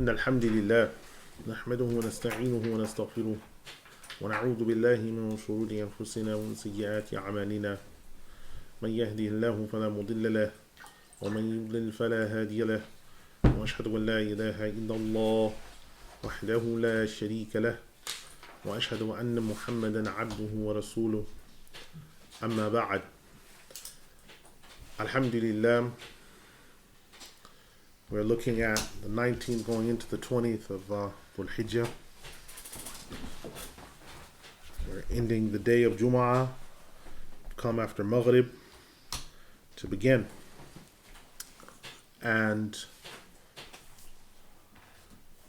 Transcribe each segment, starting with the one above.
إن الحمد لله نحمده ونستعينه ونستغفره ونعوذ بالله من شرور أنفسنا ومن سيئات أعمالنا من يهده الله فلا مضل له ومن يضلل فلا هادي له وأشهد أن لا إله إلا الله وحده لا شريك له وأشهد أن محمدا عبده ورسوله أما بعد. Alhamdulillah, we're looking at the 19th going into the 20th of Al-Hajj. We're ending the day of Jum'ah, come after Maghrib to begin. And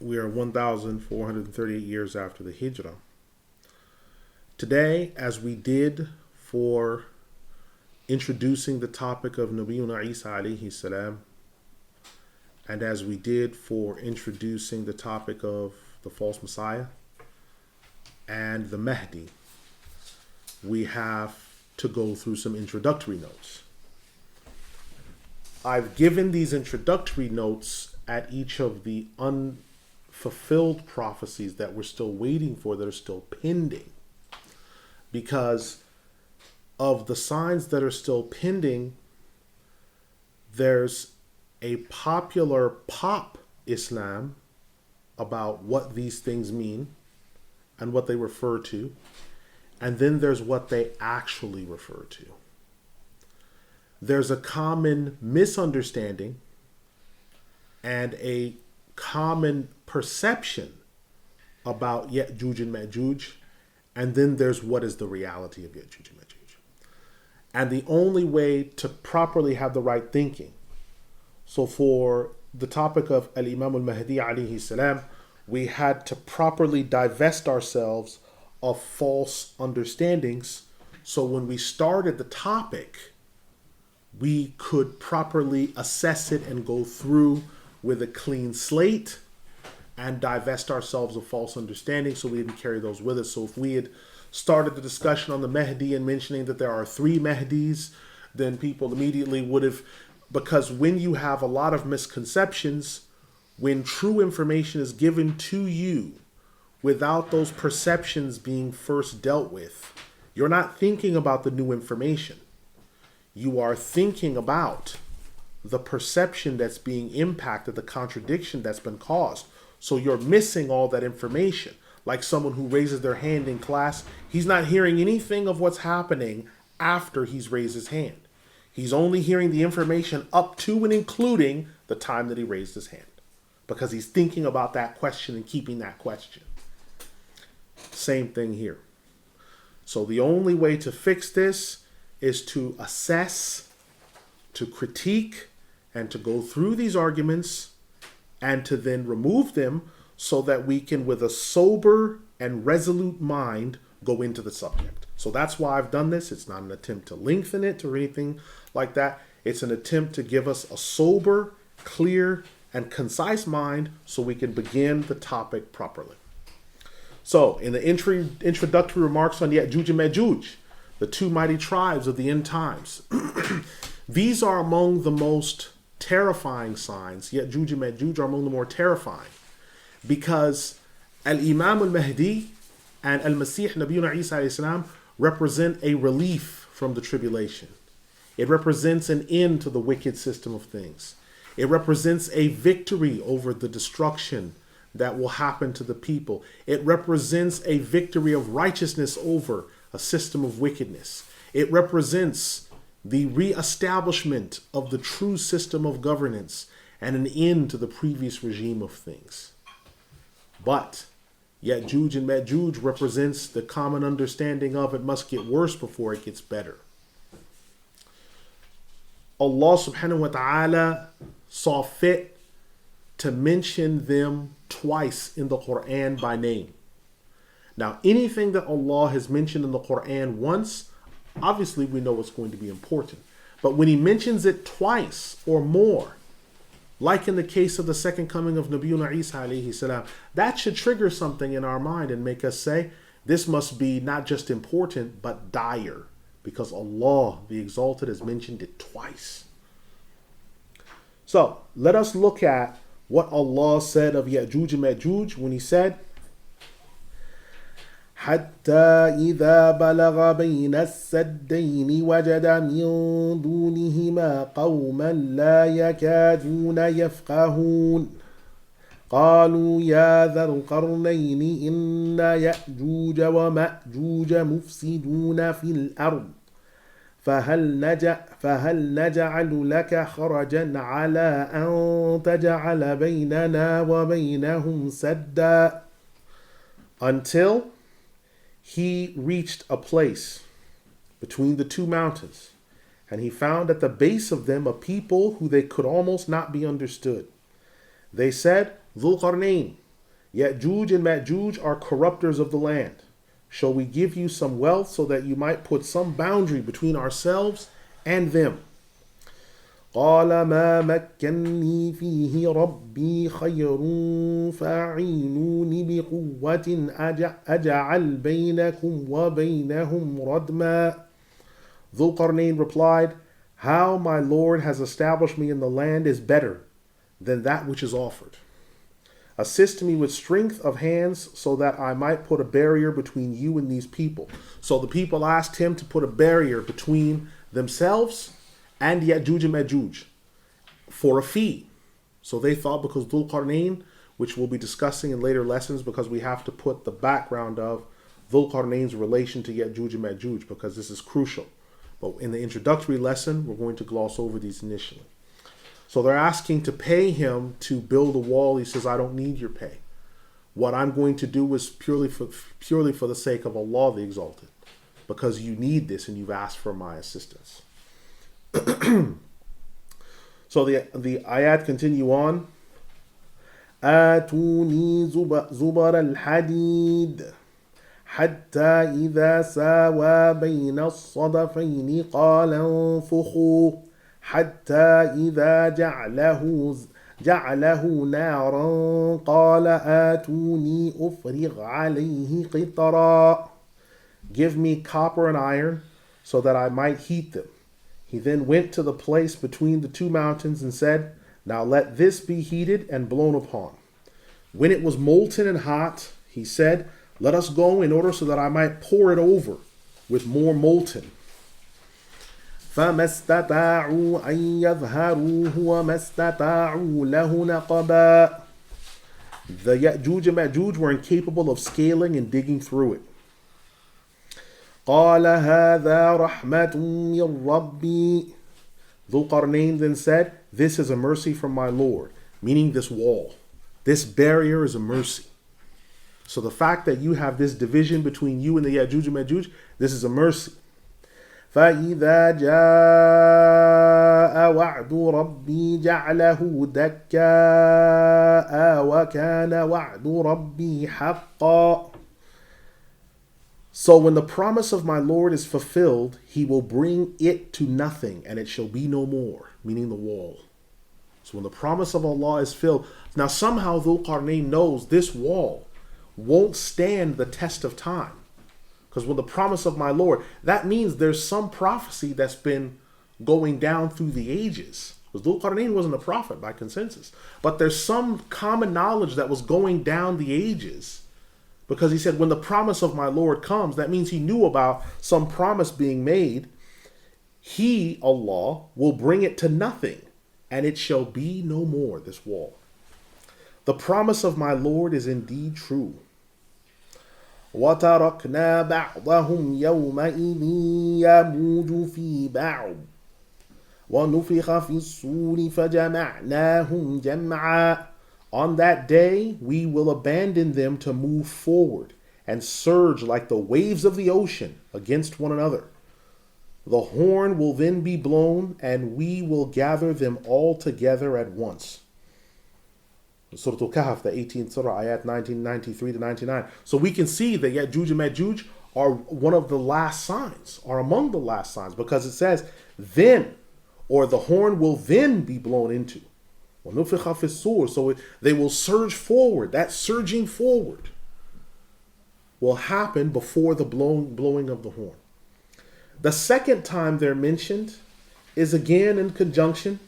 we are 1,438 years after the Hijrah. Today, as we did for introducing the topic of Nabiyuna Isa alayhi salam, and as we did for introducing the topic of the false Messiah and the Mahdi, we have to go through some introductory notes. I've given these introductory notes at each of the unfulfilled prophecies that we're still waiting for, that are still pending, because of the signs that are still pending. There's a popular pop Islam about what these things mean and what they refer to, and then there's what they actually refer to. There's a common misunderstanding and a common perception about Ya'juj and Ma'juj, and then there's what is the reality of Ya'juj and Ma'juj. And the only way to properly have the right thinking, so for the topic of Al-Imam al-Mahdi alayhi salam, we had to properly divest ourselves of false understandings, so when we started the topic, we could properly assess it and go through with a clean slate and divest ourselves of false understandings, so we didn't carry those with us. So if we had started the discussion on the Mahdi and mentioning that there are 3 Mahdis, then people immediately would have, because when you have a lot of misconceptions, when true information is given to you without those perceptions being first dealt with, you're not thinking about the new information. You are thinking about the perception that's being impacted, the contradiction that's been caused. So you're missing all that information. Like someone who raises their hand in class, he's not hearing anything of what's happening after he's raised his hand. He's only hearing the information up to and including the time that he raised his hand, because he's thinking about that question and keeping that question. Same thing here. So the only way to fix this is to assess, to critique, and to go through these arguments and to then remove them, so that we can, with a sober and resolute mind, go into the subject. So that's why I've done this. It's not an attempt to lengthen it or anything like that. It's an attempt to give us a sober, clear, and concise mind so we can begin the topic properly. So in the introductory remarks on Ya'juj and Ma'juj, the 2 mighty tribes of the end times, these are among the most terrifying signs. Ya'juj and Ma'juj are among the more terrifying, because Al-Imam al-Mahdi and Al-Masih Nabiyuna Isa alayhi salam represent a relief from the tribulation. It represents an end to the wicked system of things. It represents a victory over the destruction that will happen to the people. It represents a victory of righteousness over a system of wickedness. It represents the reestablishment of the true system of governance and an end to the previous regime of things. But Ya'juj and Ma'juj represents the common understanding of it must get worse before it gets better. Allah subhanahu wa ta'ala saw fit to mention them twice in the Quran by name. Now, anything that Allah has mentioned in the Quran once, obviously we know it's going to be important. But when He mentions it twice or more, like in the case of the second coming of Nabiyuna Isa alayhi salam, that should trigger something in our mind and make us say, this must be not just important, but dire, because Allah, the Exalted, has mentioned it twice. So let us look at what Allah said of Ya'juj and Ma'juj when He said, حتى إذا بلغ بين السدين وجد من دونهما قوما لا يكادون يفقهون قالوا يا ذا القرنين إن يأجوج ومأجوج مفسدون في الأرض فهل نجعل لك خرجا على أن تجعل بيننا وبينهم سدا, until he reached a place between the two mountains, and he found at the base of them a people who they could almost not be understood. They said, Dhul Qarnayn, Ya'juj and Ma'juj are corrupters of the land. Shall we give you some wealth so that you might put some boundary between ourselves and them? قال ما مكني فيه ربي خير فاعينوني بقوة أجعل بينكم وبينهم ردما. Dhul Qarnayn replied, how my Lord has established me in the land is better than that which is offered. Assist me with strength of hands so that I might put a barrier between you and these people. So the people asked him to put a barrier between themselves and Ya'juj and Ma'juj for a fee. So they thought, because Dhul Qarnayn, which we'll be discussing in later lessons, because we have to put the background of Dhul Qarnayn's relation to Ya'juj and Ma'juj, because this is crucial. But in the introductory lesson, we're going to gloss over these initially. So they're asking to pay him to build a wall. He says, I don't need your pay. What I'm going to do is purely for the sake of Allah the Exalted, because you need this and you've asked for my assistance. So the ayat continue on. آتوني زبر الحديد حتى إذا ساوى بين الصدفين قال انفخوا حتى إذا جعله نارا قال آتوني أفرغ عليه قطرا. Give me copper and iron so that I might heat them. He then went to the place between the two mountains and said, now let this be heated and blown upon. When it was molten and hot, he said, let us go in order so that I might pour it over with more molten. فَمَا اسْتَطَاعُوا أَن يَظْهَرُوهُ وَمَا اسْتَطَاعُوا لَهُ نَقَبًا. The Ya'juj and Ma'juj were incapable of scaling and digging through it. قال هذا رحمة من ربي. Dhul Qarnayn then said, this is a mercy from my Lord, meaning this wall. This barrier is a mercy. So the fact that you have this division between you and the Ya'juj and Ma'juj, this is a mercy. فَإِذَا جَاءَ وَعْدُ رَبِّي جَعْلَهُ دَكَّاءَ وَكَانَ وَعْدُ رَبِّي حَقًّا. So when the promise of my Lord is fulfilled, he will bring it to nothing, and it shall be no more, meaning the wall. So when the promise of Allah is filled, now somehow Dhul Qarnayn knows this wall won't stand the test of time. Because when the promise of my Lord, that means there's some prophecy that's been going down through the ages. Because Dhul Qarnayn wasn't a prophet by consensus. But there's some common knowledge that was going down the ages. Because he said, when the promise of my Lord comes, that means he knew about some promise being made. He, Allah, will bring it to nothing, and it shall be no more, this wall. The promise of my Lord is indeed true. وَتَرَكْنَا بَعْضَهُمْ يَوْمَئِذٍ يَمُوجُ فِي بَعْضٍ وَنُفِخَ فِي الصُّورِ فَجَمَعْنَاهُمْ جَمْعًا. On that day, we will abandon them to move forward and surge like the waves of the ocean against one another. The horn will then be blown, and we will gather them all together at once. Surah Al-Kahf, the 18th Surah, ayat 1993 to 99. So we can see that Ya'juj and Ma'juj are one of the last signs, are among the last signs, because it says, then, or the horn will then be blown into. So they will surge forward. That surging forward will happen before the blowing of the horn. The second time they're mentioned is again in conjunction.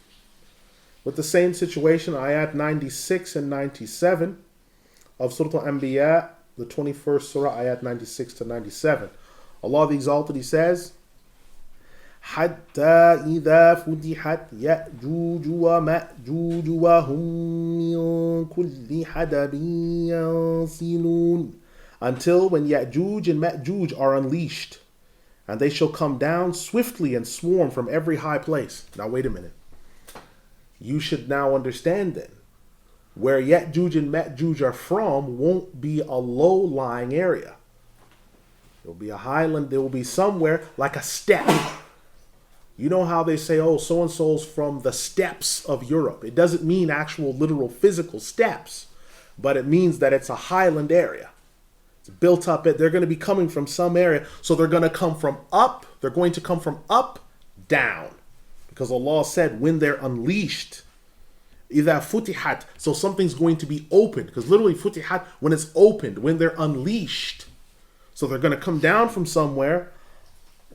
with the same situation, ayat 96 and 97 of Surah Al-Anbiya, the 21st surah, ayat 96 to 97. Allah the Exalted, He says, حَتَّى إِذَا فُتِحَتْ يَأْجُوجُ وَمَأْجُوجُ وَهُمْ مِنْ كُلِّ حَدَبٍ يَنْسِلُونَ, until when Ya'juj and Ma'juj are unleashed, and they shall come down swiftly and swarm from every high place. Now wait a minute. You should now understand then, where Ya'juj and Ma'juj are from won't be a low-lying area. There will be a highland, there will be somewhere like a steppe. You know how they say, oh, so-and-so's from the steppes of Europe. It doesn't mean actual literal physical steppes, but it means that it's a highland area. It's built up, they're going to be coming from some area, so they're going to come from up, down. Because Allah said when they're unleashed, إِذَا فُتِحَتْ, so something's going to be opened. Because literally futihat, when it's opened, when they're unleashed. So they're going to come down from somewhere.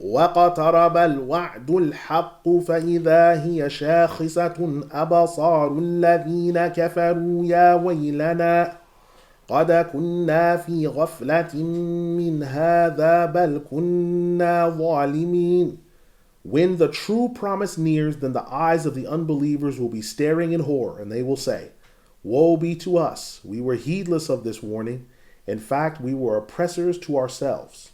وَقَتَرَبَ الْوَعْدُ الْحَقُّ فَإِذَا هِيَ شَاخِصَةٌ أَبَصَارُ الَّذِينَ كَفَرُوا يَا وَيْلَنَا قَدْ كُنَّا فِي غَفْلَةٍ مِّنْ هَذَا بَلْ كُنَّا ظَالِمِينَ. When the true promise nears, then the eyes of the unbelievers will be staring in horror, and they will say, woe be to us, we were heedless of this warning. In fact, we were oppressors to ourselves.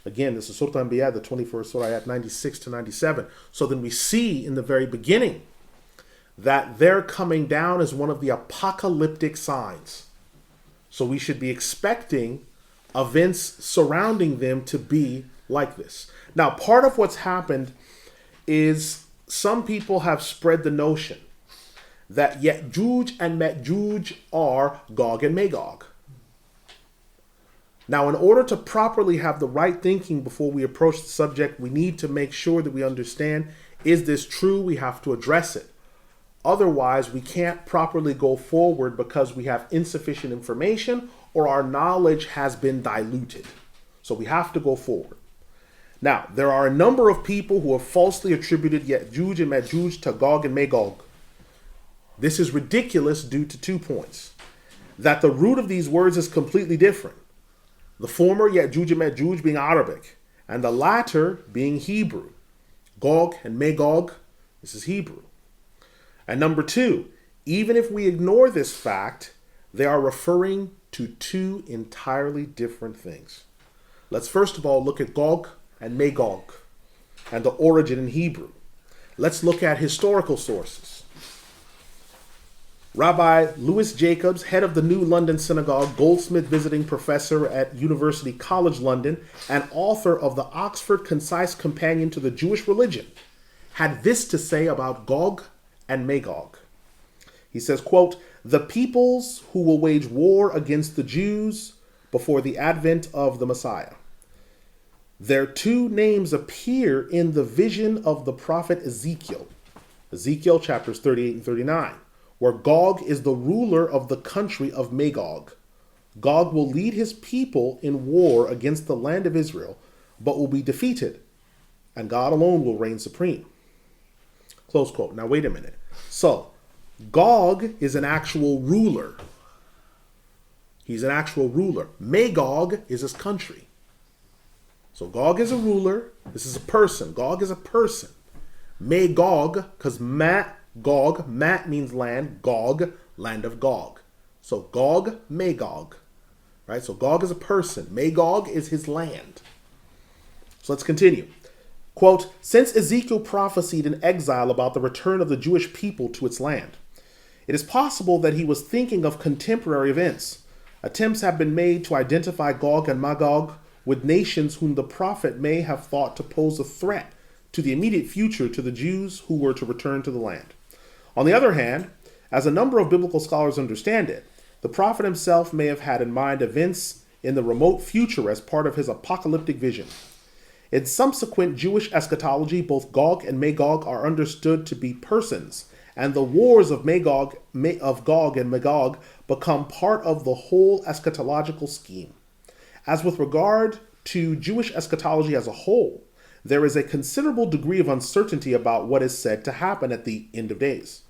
Again, this is Surah Al-Anbiya, the 21st surah, ayat 96 to 97. So then we see in the very beginning that their coming down is one of the apocalyptic signs. So we should be expecting events surrounding them to be like this. Now, part of what's happened is some people have spread the notion that Ya'juj and Ma'juj are Gog and Magog. Now, in order to properly have the right thinking before we approach the subject, we need to make sure that we understand, is this true? We have to address it. Otherwise, we can't properly go forward because we have insufficient information or our knowledge has been diluted. So we have to go forward. Now, there are a number of people who have falsely attributed Ya'juj and Ma'juj to Gog and Magog. This is ridiculous due to 2 points. That the root of these words is completely different. The former, Ya'juj and Ma'juj, being Arabic, and the latter being Hebrew. Gog and Magog, this is Hebrew. And number 2, even if we ignore this fact, they are referring to 2 entirely different things. Let's first of all look at Gog and Magog and the origin in Hebrew. Let's look at historical sources. Rabbi Louis Jacobs, head of the New London Synagogue, Goldsmith visiting professor at University College London, and author of the Oxford Concise Companion to the Jewish Religion, had this to say about Gog and Magog. He says, quote, the peoples who will wage war against the Jews before the advent of the Messiah. Their 2 names appear in the vision of the prophet Ezekiel. Ezekiel chapters 38 and 39, where Gog is the ruler of the country of Magog. Gog will lead his people in war against the land of Israel, but will be defeated, and God alone will reign supreme. Close quote. Now wait a minute. So, Gog is an actual ruler. He's an actual ruler. Magog is his country. So Gog is a ruler. This is a person. Gog is a person. Magog, because Gog, Mat means land, Gog, land of Gog. So Gog, Magog. Right? So Gog is a person. Magog is his land. So let's continue. Quote, since Ezekiel prophesied in exile about the return of the Jewish people to its land, it is possible that he was thinking of contemporary events. Attempts have been made to identify Gog and Magog with nations whom the prophet may have thought to pose a threat to the immediate future to the Jews who were to return to the land. On the other hand, as a number of biblical scholars understand it, the prophet himself may have had in mind events in the remote future as part of his apocalyptic vision. In subsequent Jewish eschatology, both Gog and Magog are understood to be persons, and the wars of Gog and Magog become part of the whole eschatological scheme. As with regard to Jewish eschatology as a whole, there is a considerable degree of uncertainty about what is said to happen at the end of days.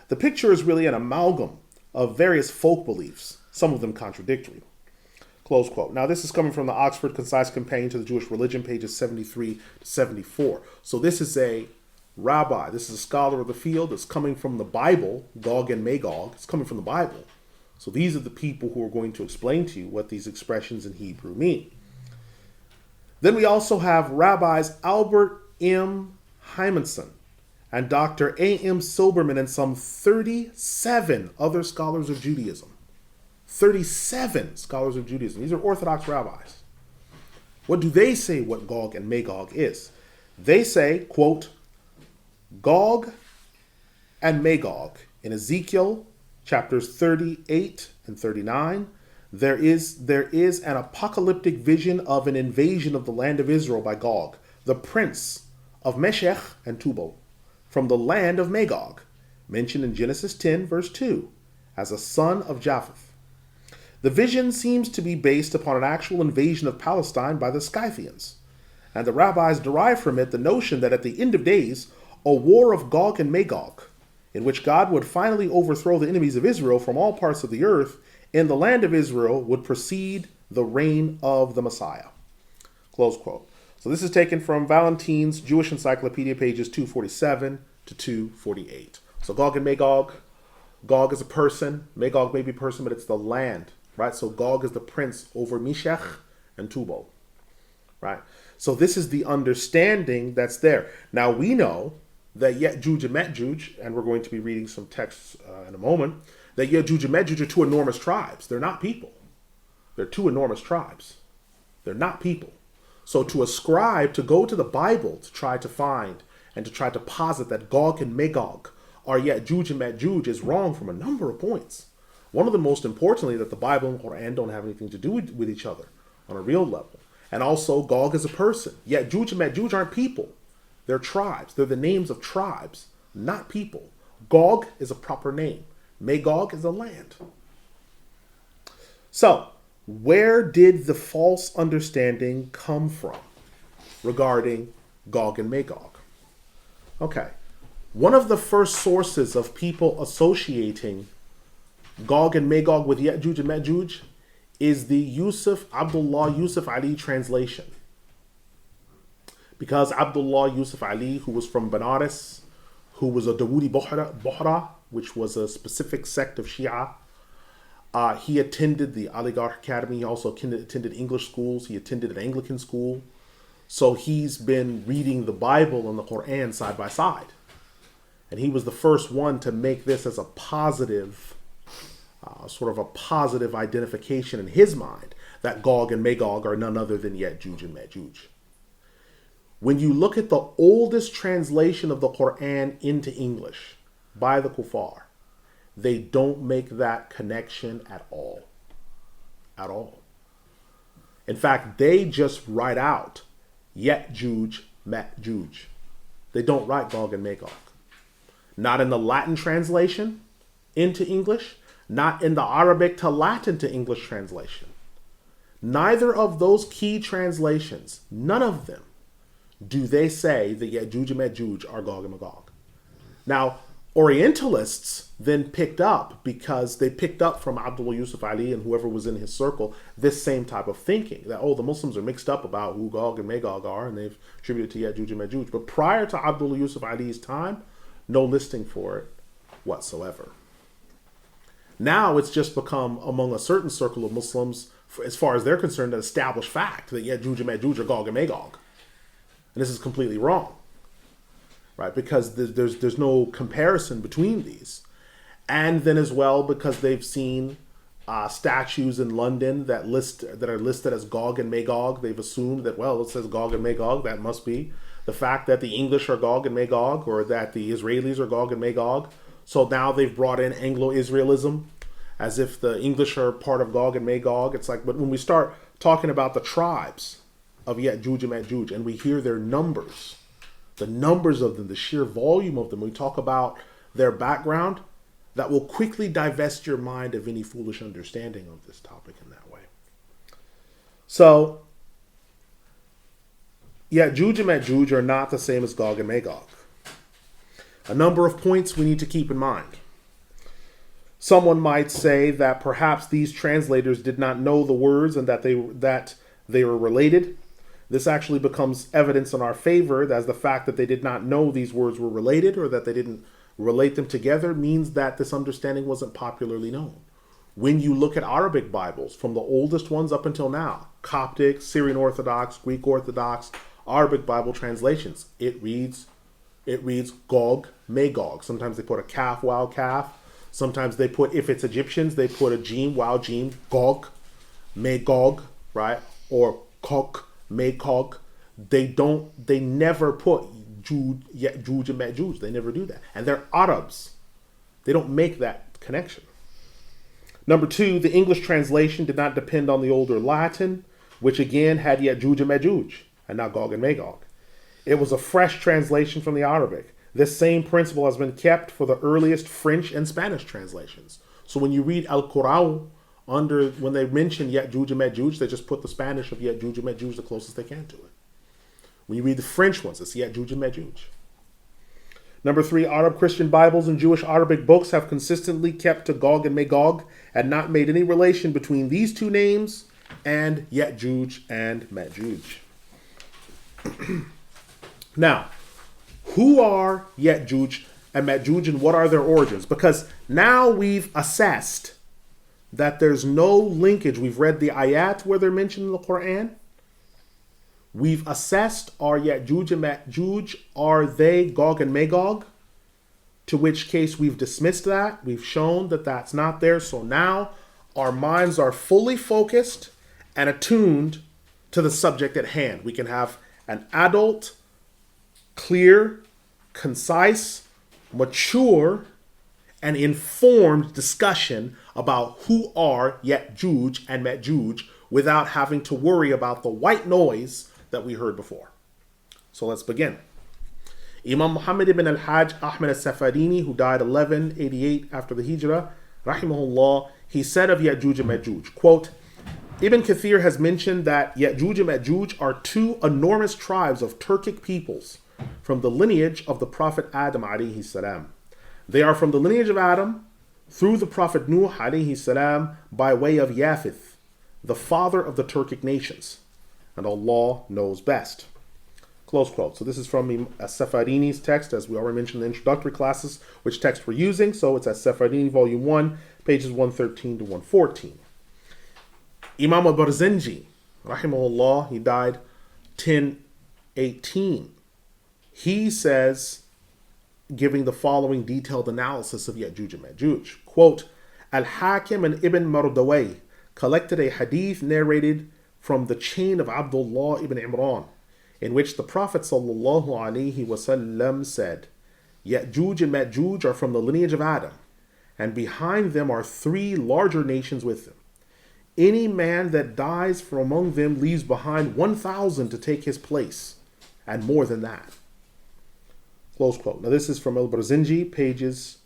The picture is really an amalgam of various folk beliefs, some of them contradictory. Close quote. Now, this is coming from the Oxford Concise Companion to the Jewish Religion, pages 73 to 74. So this is a rabbi, this is a scholar of the field. It's coming from the Bible, Gog and Magog. It's coming from the Bible. So these are the people who are going to explain to you what these expressions in Hebrew mean. Then we also have rabbis Albert M. Hymanson and Dr. A.M. Silberman and some 37 other scholars of Judaism. 37 scholars of Judaism. These are Orthodox rabbis. What do they say what Gog and Magog is? They say, quote, Gog and Magog in Ezekiel chapters 38 and 39, there is an apocalyptic vision of an invasion of the land of Israel by Gog, the prince of Meshech and Tubal, from the land of Magog, mentioned in Genesis 10, verse 2, as a son of Japheth. The vision seems to be based upon an actual invasion of Palestine by the Scythians, and the rabbis derive from it the notion that at the end of days, a war of Gog and Magog, in which God would finally overthrow the enemies of Israel from all parts of the earth in the land of Israel, would precede the reign of the Messiah. Close quote. So this is taken from Valentin's Jewish Encyclopedia, pages 247 to 248. So Gog and Magog, Gog is a person, Magog may be a person, but it's the land, right? So Gog is the prince over Meshech and Tubal, right? So this is the understanding that's there. Now we know that Ya'juj and Ma'juj, and we're going to be reading some texts in a moment, that Ya'juj and Ma'juj are two enormous tribes. They're not people. They're two enormous tribes. They're not people. So to ascribe, to go to the Bible to try to find and to try to posit that Gog and Magog are Ya'juj and Ma'juj is wrong from a number of points. One of them, most importantly, that the Bible and Quran don't have anything to do with each other on a real level. And also, Gog is a person. Ya'juj and Ma'juj aren't people. They're tribes. They're the names of tribes, not people. Gog is a proper name. Magog is a land. So, where did the false understanding come from regarding Gog and Magog? Okay. One of the first sources of people associating Gog and Magog with Ya'juj and Ma'juj is the Abdullah Yusuf Ali translation. Because Abdullah Yusuf Ali, who was from Benares, who was a Dawoodi Bohra, which was a specific sect of Shia, he attended the Aligarh Academy. He also attended English schools. He attended an Anglican school. So he's been reading the Bible and the Quran side by side. And he was the first one to make this as a positive, sort of a positive identification in his mind, that Gog and Magog are none other than Ya'juj and Ma'juj. When you look at the oldest translation of the Quran into English by the Kuffar, they don't make that connection at all. At all. In fact, they just write out Ya'juj, Ma'juj. They don't write Gog and Magog. Not in the Latin translation into English, not in the Arabic to Latin to English translation. Neither of those key translations, none of them, do they say that Ya'juj and Ma'juj are Gog and Magog. Now, Orientalists then picked up, because they picked up from Abdullah Yusuf Ali and whoever was in his circle, this same type of thinking, that, oh, the Muslims are mixed up about who Gog and Magog are, and they've attributed to Ya'juj and Ma'juj. But prior to Abdullah Yusuf Ali's time, no listing for it whatsoever. Now it's just become, among a certain circle of Muslims, as far as they're concerned, an established fact that Ya'juj and Ma'juj are Gog and Magog. And this is completely wrong, right? Because there's no comparison between these. And then as well, because they've seen statues in London that are listed as Gog and Magog, they've assumed that, well, it says Gog and Magog, that must be the fact that the English are Gog and Magog, or that the Israelis are Gog and Magog. So now they've brought in Anglo-Israelism, as if the English are part of Gog and Magog. It's like, but when we start talking about the tribes of Ya'juj and Ma'juj, and we hear their numbers, the numbers of them, the sheer volume of them, we talk about their background, that will quickly divest your mind of any foolish understanding of this topic in that way. So, Ya'juj and Ma'juj are not the same as Gog and Magog. A number of points we need to keep in mind. Someone might say that perhaps these translators did not know the words and that they were related. This actually becomes evidence in our favor, as the fact that they did not know these words were related or that they didn't relate them together means that this understanding wasn't popularly known. When you look at Arabic Bibles, from the oldest ones up until now, Coptic, Syrian Orthodox, Greek Orthodox, Arabic Bible translations, it reads Gog, Magog. Sometimes they put a calf, wow, calf. Sometimes they put, if it's Egyptians, they put a jim, wow, jim, Gog, Magog, right? Or Kok, Magog. They never put Juj and Majuj. They never do that. And they're Arabs. They don't make that connection. Number two, the English translation did not depend on the older Latin, which again had Ya'juj and Majuj, and not Gog and Magog. It was a fresh translation from the Arabic. This same principle has been kept for the earliest French and Spanish translations. So when you read Al-Quran, when they mention Ya'juj and Majuj, they just put the Spanish of Ya'juj and Majuj the closest they can to it. When you read the French ones, it's Ya'juj and Majuj. Number three, Arab Christian Bibles and Jewish Arabic books have consistently kept to Gog and Magog and not made any relation between these two names and Ya'juj and Majuj. Now, who are Ya'juj and Majuj and what are their origins? Because now we've assessed that there's no linkage. We've read the ayat where they're mentioned in the Quran. We've assessed, are Ya'juj and Majuj, are they Gog and Magog? To which case we've dismissed that. We've shown that that's not there. So now our minds are fully focused and attuned to the subject at hand. We can have an adult, clear, concise, mature, and informed discussion about who are Ya'juj and Majuj without having to worry about the white noise that we heard before. So let's begin. Imam Muhammad ibn Al-Hajj Ahmed al-Safarini, who died 1188 after the Hijrah, rahimahullah, he said of Ya'juj and Majuj, quote, Ibn Kathir has mentioned that Ya'juj and Majuj are two enormous tribes of Turkic peoples from the lineage of the Prophet Adam alayhi salam. They are from the lineage of Adam through the Prophet Nuh alayhi salam by way of Yafith, the father of the Turkic nations. And Allah knows best. Close quote. So this is from As-Safarini's text, as we already mentioned in the introductory classes, which text we're using. So it's As-Safarini, volume 1, pages 113 to 114. Imam al-Barzenji, rahimahullah, he died 1018. He says, giving the following detailed analysis of Ya'juj and Majuj, quote, Al-Hakim and Ibn Mardawayh collected a hadith narrated from the chain of Abdullah ibn Imran, in which the Prophet ﷺ said, Ya'juj and Majuj are from the lineage of Adam, and behind them are three larger nations with them. Any man that dies from among them leaves behind 1,000 to take his place, and more than that. Close quote. Now this is from Al-Barzinji, pages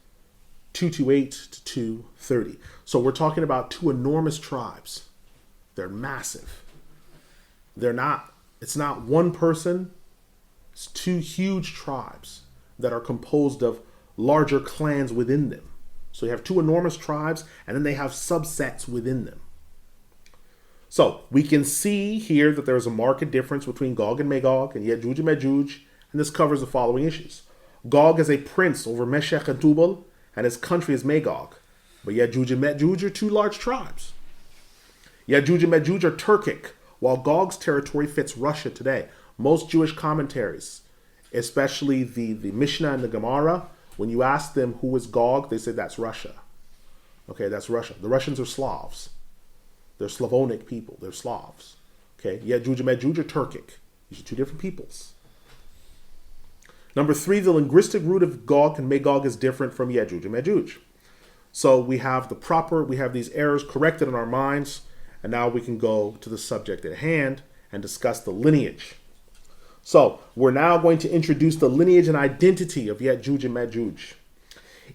228 to 230. So we're talking about two enormous tribes. They're massive. It's not one person, it's two huge tribes that are composed of larger clans within them. So you have two enormous tribes, and then they have subsets within them. So we can see here that there's a marked difference between Gog and Magog and Ya'juj and Majuj, and this covers the following issues. Gog is a prince over Meshech and Tubal, and his country is Magog. But Ya'juj and Majuj are two large tribes. Ya'juj and Majuj are Turkic, while Gog's territory fits Russia today. Most Jewish commentaries, especially the Mishnah and the Gemara, when you ask them who is Gog, they say that's Russia. Okay, that's Russia. The Russians are Slavs. They're Slavonic people. They're Slavs. Okay, Ya'juj and Majuj are Turkic. These are two different peoples. Number three, the linguistic root of Gog and Magog is different from Ya'juj and Majuj. So we have these errors corrected in our minds, and now we can go to the subject at hand and discuss the lineage. So we're now going to introduce the lineage and identity of Ya'juj and Majuj.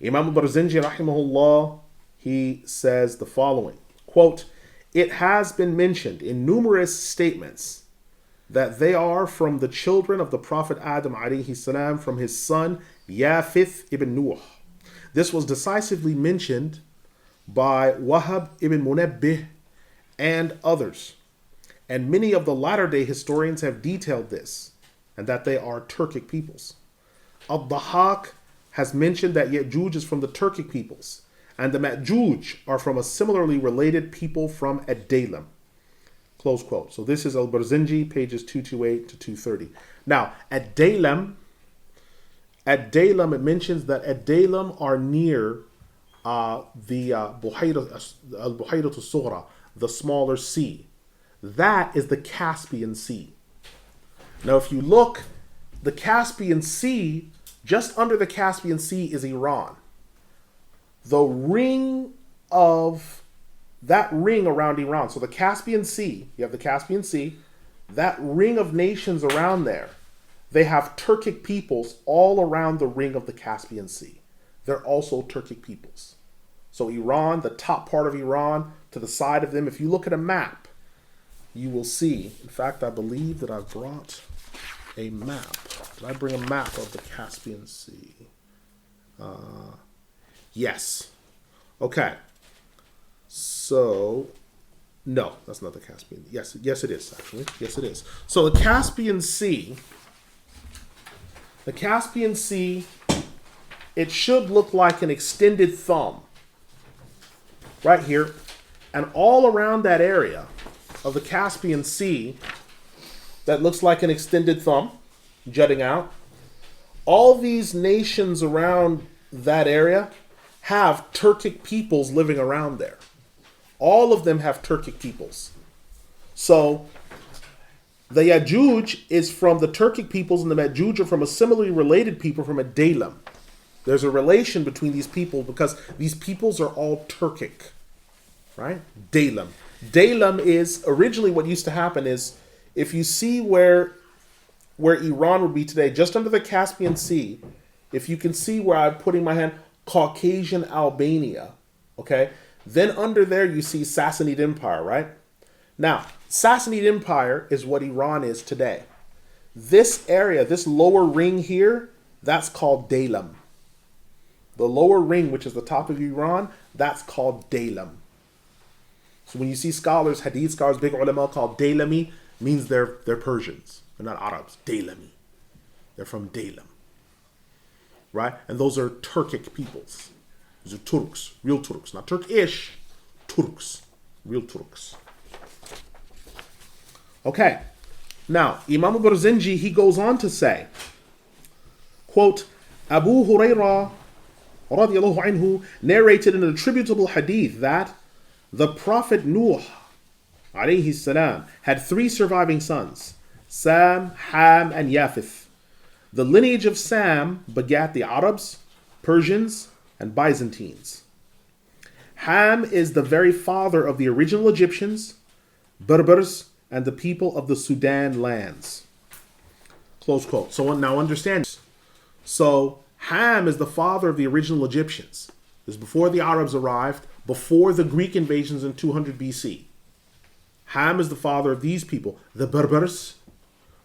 Imam al-Barzinji, rahimahullah, he says the following, quote, It has been mentioned in numerous statements that they are from the children of the Prophet Adam alayhi salam, from his son Yafith ibn Nuh. This was decisively mentioned by Wahab ibn Munabbih and others. And many of the latter-day historians have detailed this, and that they are Turkic peoples. Al-Dahhak has mentioned that Ya'juj is from the Turkic peoples, and the Ma'juj are from a similarly related people from Ad-Dalam. Close quote. So this is Al-Barzinji, pages 228 to 230. Now, Ad-Dalam, it mentions that Ad-Dalam are near the Buhayrat al-Sughra, the smaller sea. That is the Caspian Sea. Now, if you look, the Caspian Sea, just under the Caspian Sea is Iran. The ring of that ring around Iran, so the Caspian Sea, you have the Caspian Sea, that ring of nations around there, they have Turkic peoples all around the ring of the Caspian Sea. They're also Turkic peoples. So Iran, the top part of Iran, to the side of them, if you look at a map, you will see, in fact, I believe that I brought a map. Did I bring a map of the Caspian Sea? Yes. Okay. So, no, that's not the Caspian. Yes, it is, actually. Yes, it is. So the Caspian Sea, it should look like an extended thumb. Right here. And all around that area of the Caspian Sea, that looks like an extended thumb jutting out. All these nations around that area have Turkic peoples living around there. All of them have Turkic peoples. So the Ya'juj is from the Turkic peoples, and the Ma'juj are from a similarly related people from Ad-Dalam. There's a relation between these people because these peoples are all Turkic, right? Dalam. Dalam is originally what used to happen is, if you see where Iran would be today, just under the Caspian Sea, if you can see where I'm putting my hand, Caucasian Albania, okay? Then under there you see Sassanid Empire, right? Now, Sassanid Empire is what Iran is today. This area, this lower ring here, that's called Dalam. The lower ring, which is the top of Iran, that's called Dalam. So when you see scholars, Hadith scholars, big ulama called Daylami, means they're Persians. They're not Arabs. Daylami. They're from Dalam. Right? And those are Turkic peoples. Those are Turks. Real Turks. Not Turkish. Turks. Real Turks. Okay. Now, Imam al-Barzinji, he goes on to say, quote, Abu Hurairah radiallahu anhu narrated in an attributable hadith that the Prophet Nuh alayhi salam had 3 surviving sons, Sam, Ham, and Yafith. The lineage of Sam begat the Arabs, Persians, and Byzantines. Ham is the very father of the original Egyptians, Berbers, and the people of the Sudan lands. Close quote. So now understand. So Ham is the father of the original Egyptians. This is before the Arabs arrived, before the Greek invasions in 200 BC. Ham is the father of these people, the Berbers,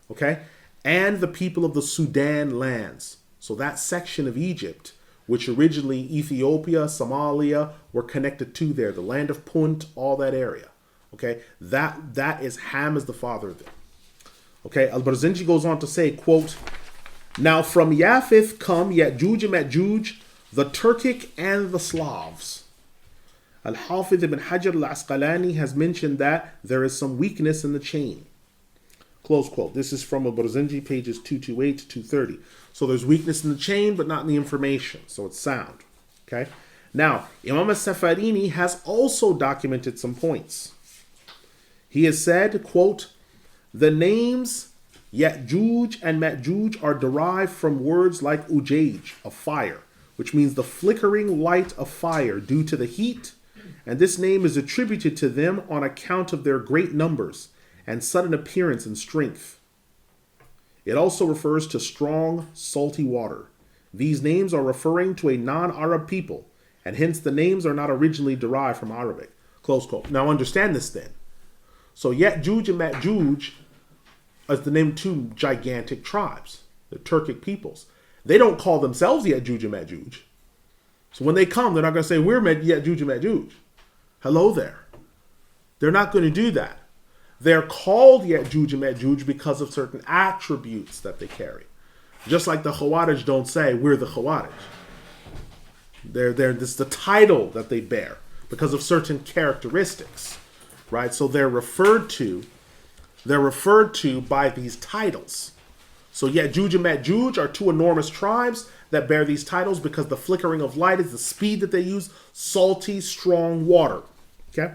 okay, and the people of the Sudan lands. So that section of Egypt, which originally Ethiopia, Somalia were connected to there, the land of Punt, all that area. Okay, that is Ham is the father of them. Okay, Al-Barzinji goes on to say, quote, now from Yafith come Ya'juj and Ma'juj, the Turkic and the Slavs. Al-Hafidh ibn Hajar al-Asqalani has mentioned that there is some weakness in the chain. Close quote. This is from Al-Barzinji, pages 228 to 230. So there's weakness in the chain, but not in the information. So it's sound. Okay. Now, Imam al-Safarini has also documented some points. He has said, quote, the names Ya'juj and Ma'juj are derived from words like Ujaj, of fire, which means the flickering light of fire due to the heat, and this name is attributed to them on account of their great numbers and sudden appearance and strength. It also refers to strong, salty water. These names are referring to a non-Arab people, and hence the names are not originally derived from Arabic. Close quote. Now understand this then. So Ya'juj and Ma'juj is the name of 2 gigantic tribes, the Turkic peoples. They don't call themselves Ya'juj and Ma'juj. So when they come, they're not going to say, we're Ya'juj and Ma'juj. Hello there. They're not going to do that. They're called Ya'juj and Ma'juj because of certain attributes that they carry. Just like the Khawarij don't say, we're the Khawarij. This is the title that they bear because of certain characteristics, right? So they're referred to by these titles. So Ya'juj and Ma'juj are two enormous tribes that bear these titles because the flickering of light is the speed that they use, salty, strong water. Okay?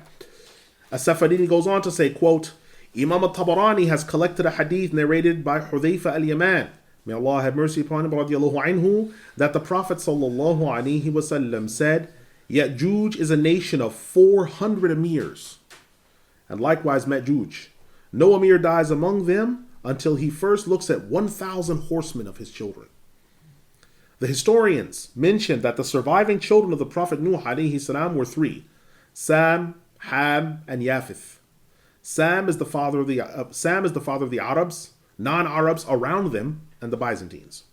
As-Safarini goes on to say, quote, Imam al-Tabarani has collected a hadith narrated by Hudhayfa al-Yaman, may Allah have mercy upon him, radiallahu anhu, that the Prophet sallallahu alaihi wasallam said, Ya'juj is a nation of 400 emirs, and likewise Ma'juj. No emir dies among them until he first looks at 1,000 horsemen of his children. The historians mention that the surviving children of the Prophet Nuh alayhi salam were three: Sam, Ham, and Yafith. Sam is the father of the Arabs, non-Arabs around them, and the Byzantines.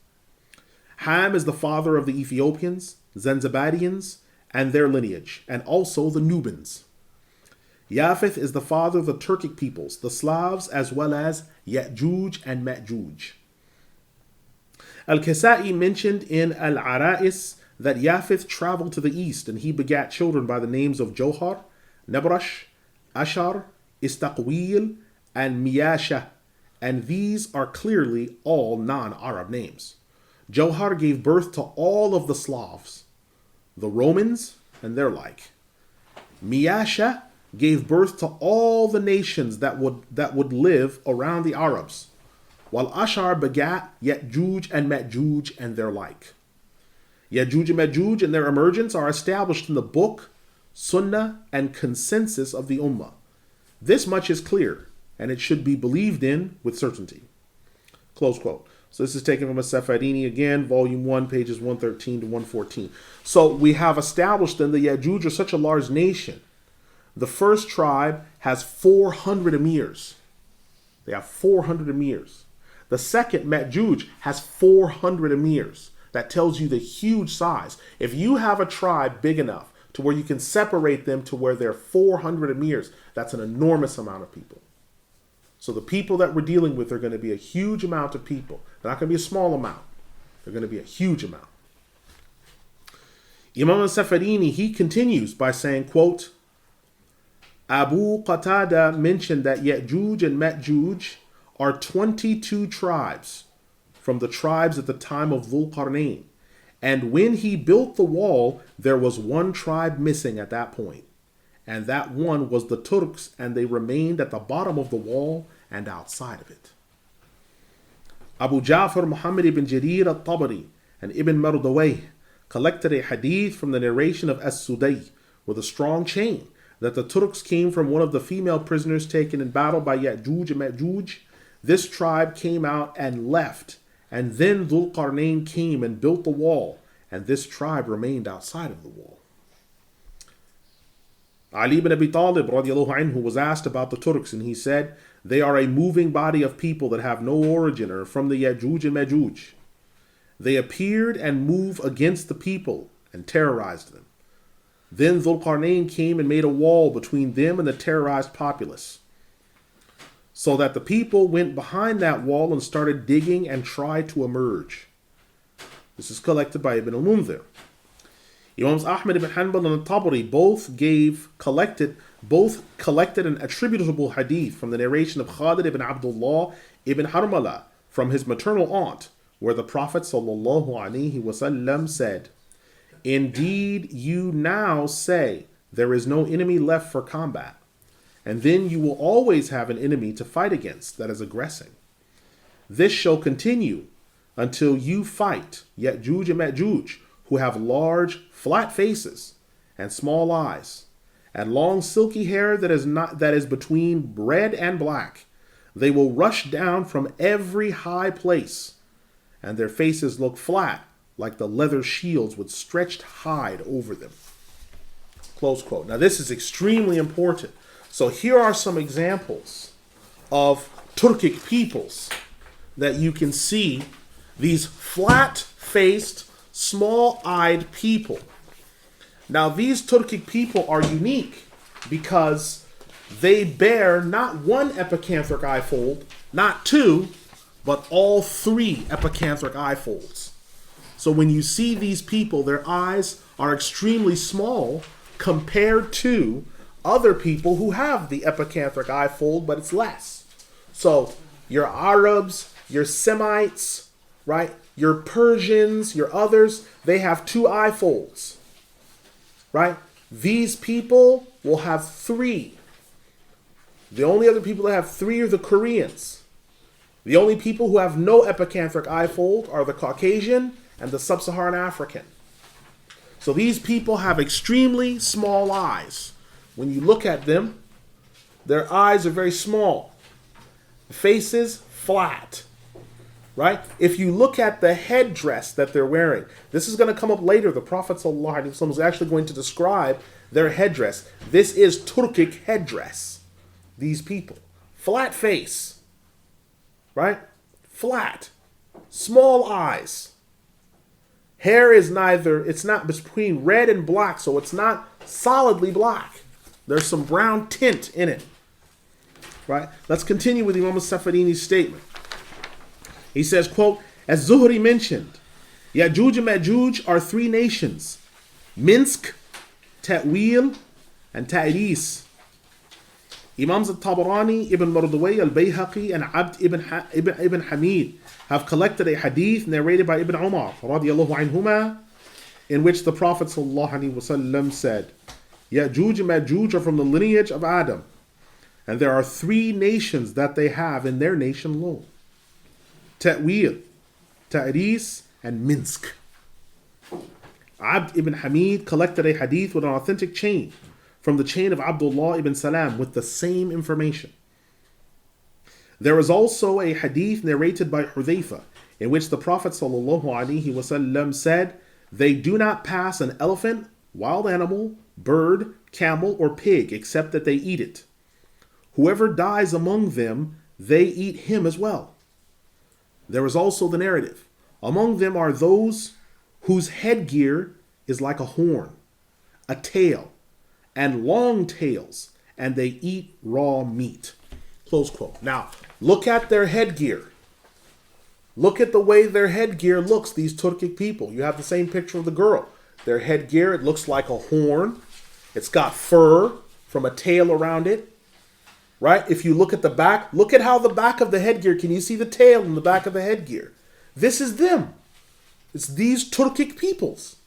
Ham is the father of the Ethiopians, Zanzibarians, and their lineage, and also the Nubans. Yafith is the father of the Turkic peoples, the Slavs, as well as Ya'juj and Ma'juj. Al-Kisa'i mentioned in Al-Ara'is that Yafith traveled to the east and he begat children by the names of Johar, Nebrash, Ashar, Istaqwil, and Miyasha, and these are clearly all non-Arab names. Johar gave birth to all of the Slavs, the Romans, and their like. Miyasha gave birth to all the nations that would live around the Arabs, while Ashar begat Ya'juj and Ma'juj and their like. Ya'juj and Ma'juj and their emergence are established in the book, Sunnah, and consensus of the Ummah. This much is clear, and it should be believed in with certainty. Close quote. So this is taken from As-Safarini again, volume 1, pages 113 to 114. So we have established then the Ya'juj are such a large nation. The first tribe has 400 emirs. They have 400 emirs. The second, Ma'juj, has 400 emirs. That tells you the huge size. If you have a tribe big enough to where you can separate them to where there are 400 emirs, that's an enormous amount of people. So the people that we're dealing with are going to be a huge amount of people. They're not going to be a small amount. They're going to be a huge amount. Imam al-Safarini, he continues by saying, quote, Abu Qatada mentioned that Ya'juj and Ma'juj are 22 tribes from the tribes at the time of Dhul Qarnayn. And when he built the wall, there was one tribe missing at that point. And that one was the Turks, and they remained at the bottom of the wall and outside of it. Abu Ja'far Muhammad ibn Jarir al-Tabari and Ibn Mardawayh collected a hadith from the narration of As-Sudai with a strong chain that the Turks came from one of the female prisoners taken in battle by Ya'juj and Ma'juj. This tribe came out and left, and then Dhul Qarnayn came and built the wall, and this tribe remained outside of the wall. Ali ibn Abi Talib radiallahu anhu was asked about the Turks, and he said, they are a moving body of people that have no origin or from the Ya'juj and Ma'juj. They appeared and moved against the people and terrorized them. Then Dhul Qarnayn came and made a wall between them and the terrorized populace, so that the people went behind that wall and started digging and tried to emerge. This is collected by Ibn al-Munzir. Imams Ahmad ibn Hanbal and al-Tabari both collected an attributable hadith from the narration of Khalid ibn Abdullah ibn Harmala from his maternal aunt, where the Prophet ﷺ said, indeed, you now say there is no enemy left for combat, and then you will always have an enemy to fight against that is aggressing. This shall continue until you fight Ya'juj and Ma'juj, who have large, flat faces and small eyes, and long silky hair that is between red and black. They will rush down from every high place, and their faces look flat, like the leather shields with stretched hide over them. Close quote. Now this is extremely important. So here are some examples of Turkic peoples that you can see, these flat-faced, small-eyed people Now, these Turkic people are unique because they bear not one epicanthric eye fold, not two, but all three epicanthric eye folds. So when you see these people, their eyes are extremely small compared to other people who have the epicanthric eye fold, but it's less. So your Arabs, your Semites, right? Your Persians, your others, they have two eye folds, right? These people will have three. The only other people that have three are the Koreans. The only people who have no epicanthric eye fold are the Caucasian and the Sub-Saharan African. So these people have extremely small eyes. When you look at them, their eyes are very small. The faces, flat. Right? If you look at the headdress that they're wearing, this is going to come up later. The Prophet ﷺ is actually going to describe their headdress. This is Turkic headdress. These people. Flat face. Right? Flat. Small eyes. Hair is neither, it's not between red and black, so it's not solidly black. There's some brown tint in it. Right? Let's continue with Imam al-Safarini's statement. He says, quote, as Zuhri mentioned, Ya'juj and Ma'juj are three nations, Minsk, Ta'wil, and Ta'ris. Imams al-Tabarani, Ibn Mardawayh, al-Bayhaqi, and Abd ibn Hamid have collected a hadith narrated by Ibn Umar radiyallahu anhuma, in which the Prophet sallallahu alaihi wasallam said, Ya'juj and Ma'juj are from the lineage of Adam, and there are three nations that they have in their nation alone. Ta'wil, Ta'ris, and Minsk. Abd ibn Hamid collected a hadith with an authentic chain from the chain of Abdullah ibn Salam with the same information. There is also a hadith narrated by Hudhayfa in which the Prophet ﷺ said, they do not pass an elephant, wild animal, bird, camel, or pig except that they eat it. Whoever dies among them, they eat him as well. There is also the narrative. Among them are those whose headgear is like a horn, a tail, and long tails, and they eat raw meat. Close quote. Now, look at their headgear. Look at the way their headgear looks, these Turkic people. You have the same picture of the girl. Their headgear, it looks like a horn. It's got fur from a tail around it. Right? If you look at the back, look at how the back of the headgear, can you see the tail in the back of the headgear? This is them. It's these Turkic peoples.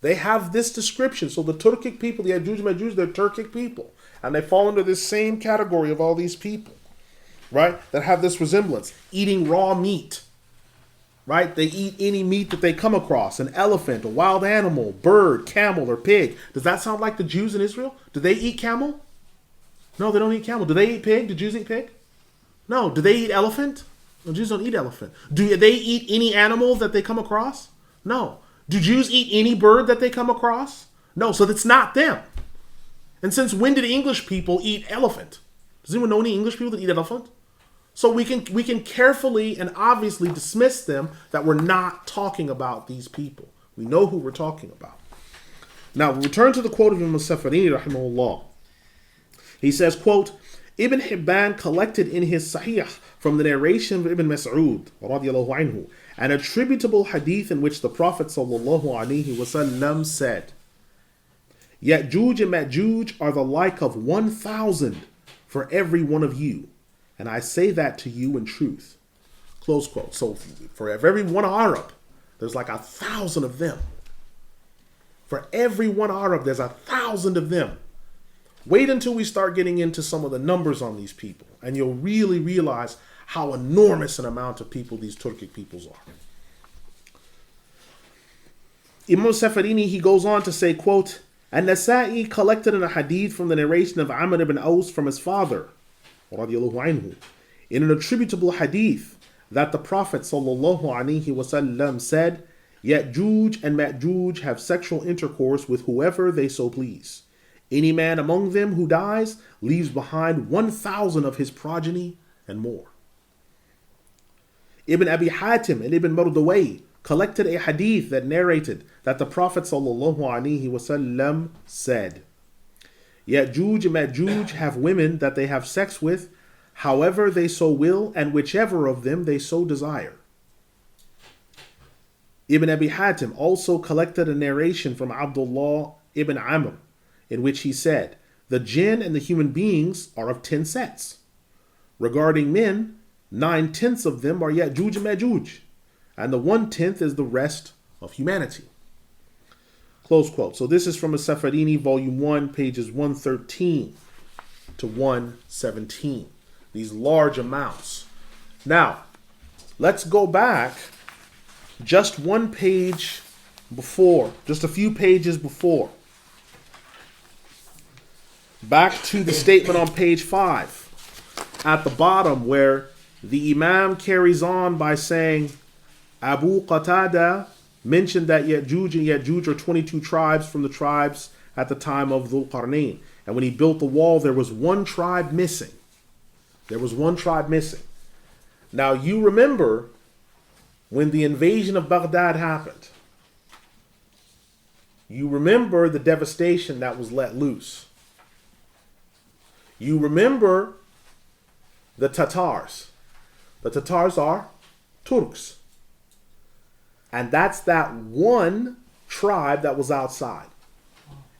They have this description. So the Turkic people, the Ya'juj Ma'juj, they're Turkic people. And they fall under this same category of all these people. Right? That have this resemblance. Eating raw meat. Right? They eat any meat that they come across. An elephant, a wild animal, bird, camel, or pig. Does that sound like the Jews in Israel? Do they eat camel? No, they don't eat camel. Do they eat pig? Do Jews eat pig? No. Do they eat elephant? No, Jews don't eat elephant. Do they eat any animal that they come across? No. Do Jews eat any bird that they come across? No. So that's not them. And since when did English people eat elephant? Does anyone know any English people that eat elephant? So we can carefully and obviously dismiss them that we're not talking about these people. We know who we're talking about. Now, we return to the quote of Imam al-Safarini, rahimahullah. He says, quote, Ibn Hibban collected in his Sahih from the narration of Ibn Mas'ud, radiyallahu anhu, an attributable hadith in which the Prophet sallallahu alaihi wasallam said, Ya'juj and Ma'juj are the like of 1,000 for every one of you, and I say that to you in truth. Close quote. So for every one Arab, there's like 1,000 of them. For every one Arab, there's 1,000 of them. Wait until we start getting into some of the numbers on these people, and you'll really realize how enormous an amount of people these Turkic peoples are. Imam Safarini, he goes on to say, quote, An-Nasa'i collected in a hadith from the narration of Amr ibn Aus from his father, radiyallahu anhu, in an attributable hadith that the Prophet sallallahu alaihi wasallam said, Ya'juj and Ma'juj have sexual intercourse with whoever they so please. Any man among them who dies leaves behind 1,000 of his progeny and more. Ibn Abi Hatim and Ibn Mardawayh collected a hadith that narrated that the Prophet ﷺ said, Ya'juj and Ma'juj have women that they have sex with, however they so will, and whichever of them they so desire. Ibn Abi Hatim also collected a narration from Abdullah ibn Amr, in which he said, the jinn and the human beings are of 10 sets. Regarding men, 9/10 of them are Ya'juj and Ma'juj, and the 1/10 is the rest of humanity. Close quote. So this is from As-Safarini, volume 1, pages 113 to 117. These large amounts. Now, let's go back just one page before, just a few pages before. Back to the statement on page 5, at the bottom, where the Imam carries on by saying, Abu Qatada mentioned that Ya'juj and Ya'juj are 22 tribes from the tribes at the time of Dhul Qarnayn. And when he built the wall, there was one tribe missing. There was one tribe missing. Now you remember when the invasion of Baghdad happened. You remember the devastation that was let loose. You remember the Tatars. The Tatars are Turks. And that's that one tribe that was outside.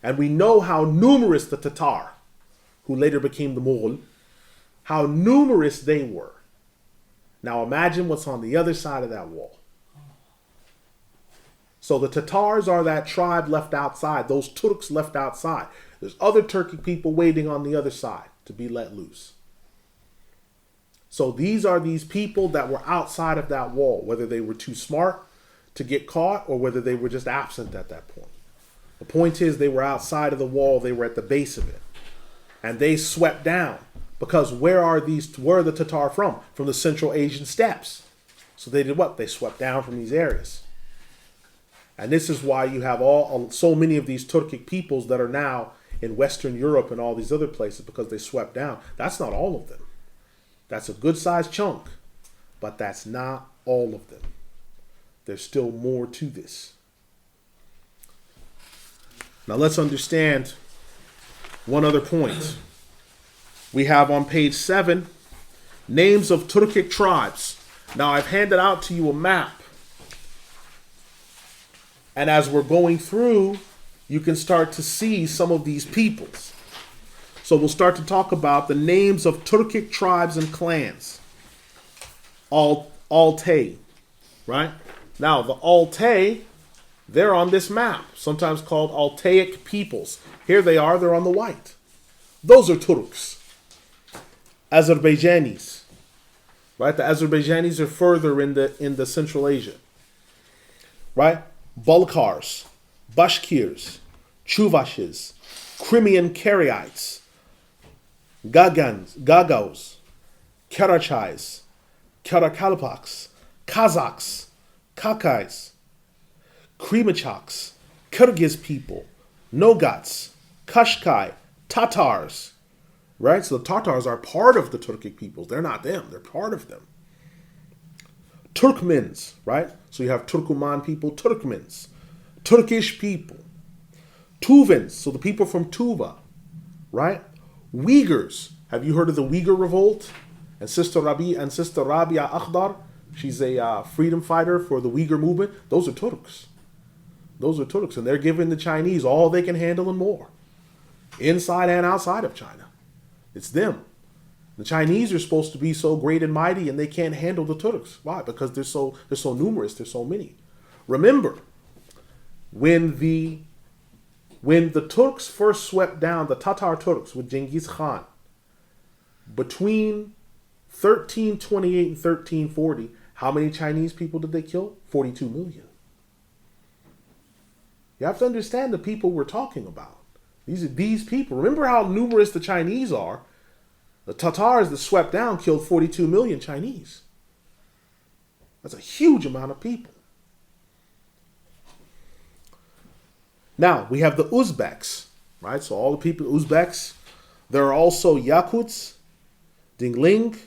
And we know how numerous the Tatar, who later became the Mughal, how numerous they were. Now imagine what's on the other side of that wall. So the Tatars are that tribe left outside, those Turks left outside. There's other Turkic people waiting on the other side to be let loose. So these are these people that were outside of that wall, whether they were too smart to get caught or whether they were just absent at that point. The point is they were outside of the wall, they were at the base of it. And they swept down. Because where are the Tatar from? From the Central Asian steppes. So they did what? They swept down from these areas. And this is why you have so many of these Turkic peoples that are now in Western Europe and all these other places, because they swept down. That's not all of them. That's a good sized chunk, but that's not all of them. There's still more to this. Now let's understand one other point. We have on page 7, names of Turkic tribes. Now I've handed out to you a map. And as we're going through, you can start to see some of these peoples. So we'll start to talk about the names of Turkic tribes and clans. Altay, right? Now the Altay, they're on this map, sometimes called Altaic peoples. Here they are, they're on the white. Those are Turks. Azerbaijanis, right? The Azerbaijanis are further in the Central Asia, right? Balkars, Bashkirs, Chuvashes, Crimean Karaites, Gagos, Karachais, Karakalpaks, Kazakhs, Kakais, Kremachaks, Kyrgyz people, Nogats, Kashkai, Tatars, right? So the Tatars are part of the Turkic peoples. They're not them. They're part of them. Turkmens, right? So you have Turkoman people, Turkmens. Turkish people. Tuvans, so the people from Tuva, right? Uyghurs. Have you heard of the Uyghur revolt? And Sister Rabia Akhdar, she's a freedom fighter for the Uyghur movement. Those are Turks. Those are Turks. And they're giving the Chinese all they can handle and more. Inside and outside of China. It's them. The Chinese are supposed to be so great and mighty, and they can't handle the Turks. Why? Because they're so numerous, there's so many. Remember, when the Turks first swept down, the Tatar Turks with Genghis Khan, between 1328 and 1340, how many Chinese people did they kill? 42 million. You have to understand the people we're talking about. These are these people. Remember how numerous the Chinese are. The Tatars that swept down killed 42 million Chinese. That's a huge amount of people. Now, we have the Uzbeks, right? So all the people, Uzbeks. There are also Yakuts, Dingling,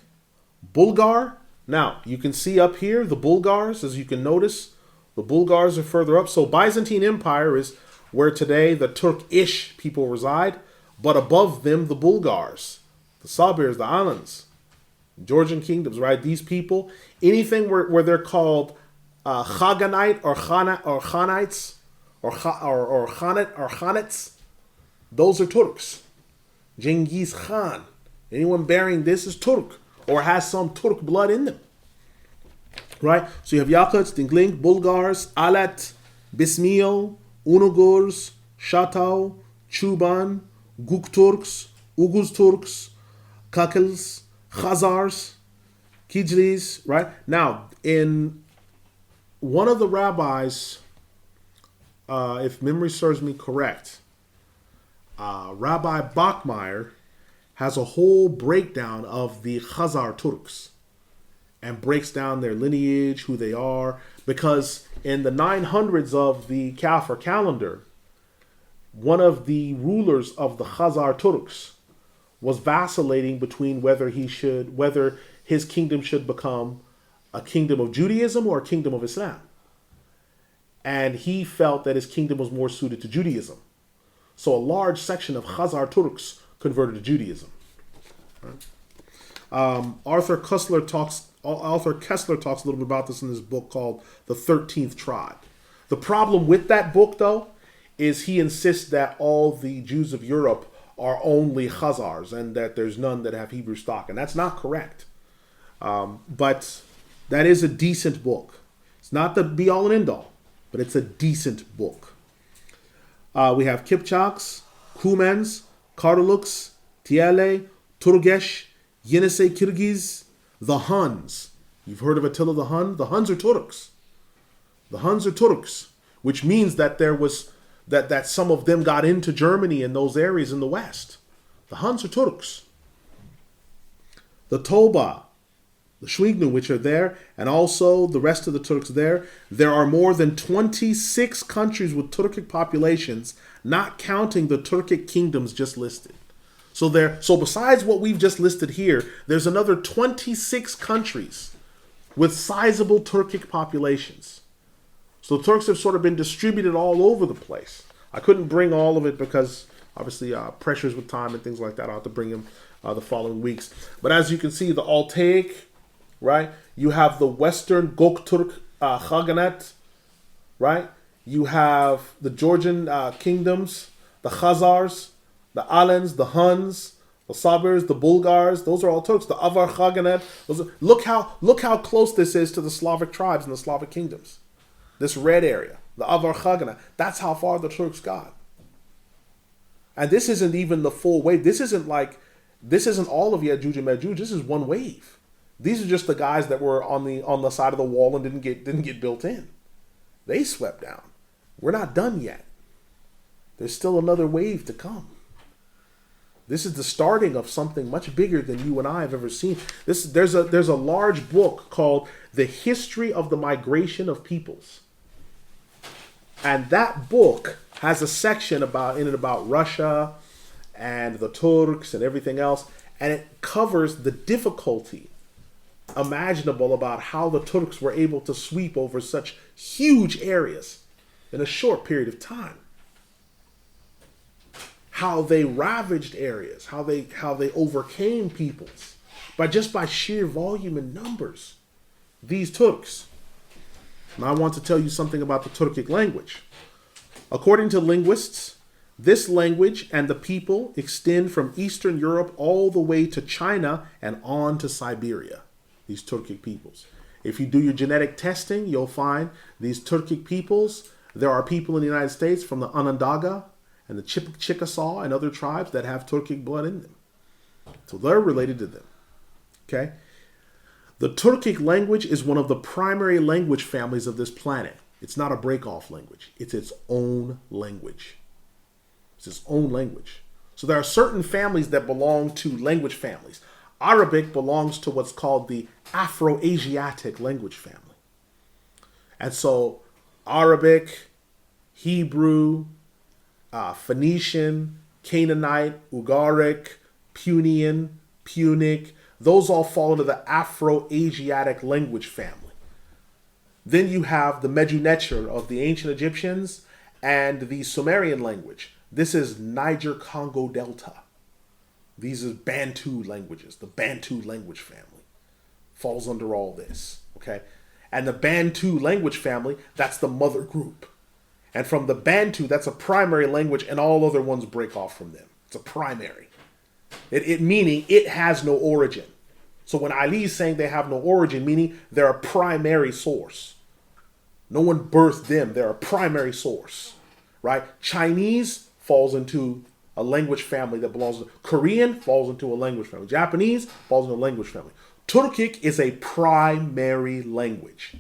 Bulgar. Now, you can see up here, the Bulgars, as you can notice, The Bulgars are further up. So Byzantine Empire is where today the Turkish people reside, but above them the Bulgars, the Sabirs, the Alans, Georgian kingdoms, right? These people, anything where they're called Khaganite or Khanites or Khanits, those are Turks. Genghis Khan. Anyone bearing this is Turk or has some Turk blood in them. Right? So you have Yakuts, Dingling, Bulgars, Alat, Bismil, Unugurs, Shatau, Chuban, Gukturks, Uguz Turks, Kakels, Khazars, Kijlis, right? Now, in one of the rabbis, if memory serves me correct, Rabbi Bachmeyer has a whole breakdown of the Khazar Turks and breaks down their lineage, who they are, because in the 900s of the Kafir calendar, one of the rulers of the Khazar Turks was vacillating between whether his kingdom should become a kingdom of Judaism or a kingdom of Islam. And he felt that his kingdom was more suited to Judaism. So a large section of Khazar Turks converted to Judaism. Right? Arthur Kessler talks a little bit about this in his book called The 13th Tribe. The problem with that book, though, is he insists that all the Jews of Europe are only Khazars and that there's none that have Hebrew stock. And that's not correct. But that is a decent book. It's not the be-all and end-all, but it's a decent book. We have Kipchaks, Kumans, Karluks, Tiele, Turgesh, Yenisei Kyrgyz, the Huns. You've heard of Attila the Hun? The Huns are Turks. The Huns are Turks, which means that there was that some of them got into Germany and those areas in the West. The Huns are Turks. The Toba, the Shwignu, which are there, and also the rest of the Turks there. There are more than 26 countries with Turkic populations, not counting the Turkic kingdoms just listed. So besides what we've just listed here, there's another 26 countries with sizable Turkic populations. So the Turks have sort of been distributed all over the place. I couldn't bring all of it because obviously pressures with time and things like that. I'll have to bring them the following weeks. But as you can see, the Altaic, right? You have the Western Gokturk Khaganate, right? You have the Georgian kingdoms, the Khazars, the Alans, the Huns, the Sabirs, the Bulgars. Those are all Turks. The Avar Khaganate. Look how close this is to the Slavic tribes and the Slavic kingdoms. This red area, the Avar Khaganate. That's how far the Turks got. And this isn't even the full wave. This isn't all of Ya'juj and Ma'juj. This is one wave. These are just the guys that were on the side of the wall and didn't get built in. They swept down. We're not done yet. There's still another wave to come. This is the starting of something much bigger than you and I have ever seen. There's a large book called The History of the Migration of Peoples. And that book has a section about Russia and the Turks and everything else. And it covers the difficulty imaginable about how the Turks were able to sweep over such huge areas in a short period of time. How they ravaged areas, how they overcame peoples by sheer volume and numbers. These Turks. And I want to tell you something about the Turkic language. According to linguists, this language and the people extend from Eastern Europe all the way to China and on to Siberia. These Turkic peoples. If you do your genetic testing, you'll find these Turkic peoples. There are people in the United States from the Onondaga and the Chickasaw and other tribes that have Turkic blood in them. So they're related to them. Okay? The Turkic language is one of the primary language families of this planet. It's not a break-off language. It's its own language. It's its own language. So there are certain families that belong to language families. Arabic belongs to what's called the Afro-Asiatic language family. And so Arabic, Hebrew, Phoenician, Canaanite, Ugaric, Punian, Punic, those all fall into the Afro-Asiatic language family. Then you have the Medu-Neter of the ancient Egyptians and the Sumerian language. This is Niger-Congo Delta. These are Bantu languages. The Bantu language family falls under all this, okay? And the Bantu language family, that's the mother group. And from the Bantu, that's a primary language, and all other ones break off from them. It's a primary. It meaning it has no origin. So when Ali is saying they have no origin, meaning they're a primary source. No one birthed them. They're a primary source, right? Chinese falls into a language family that belongs to... Korean falls into a language family. Japanese falls into a language family. Turkic is a primary language.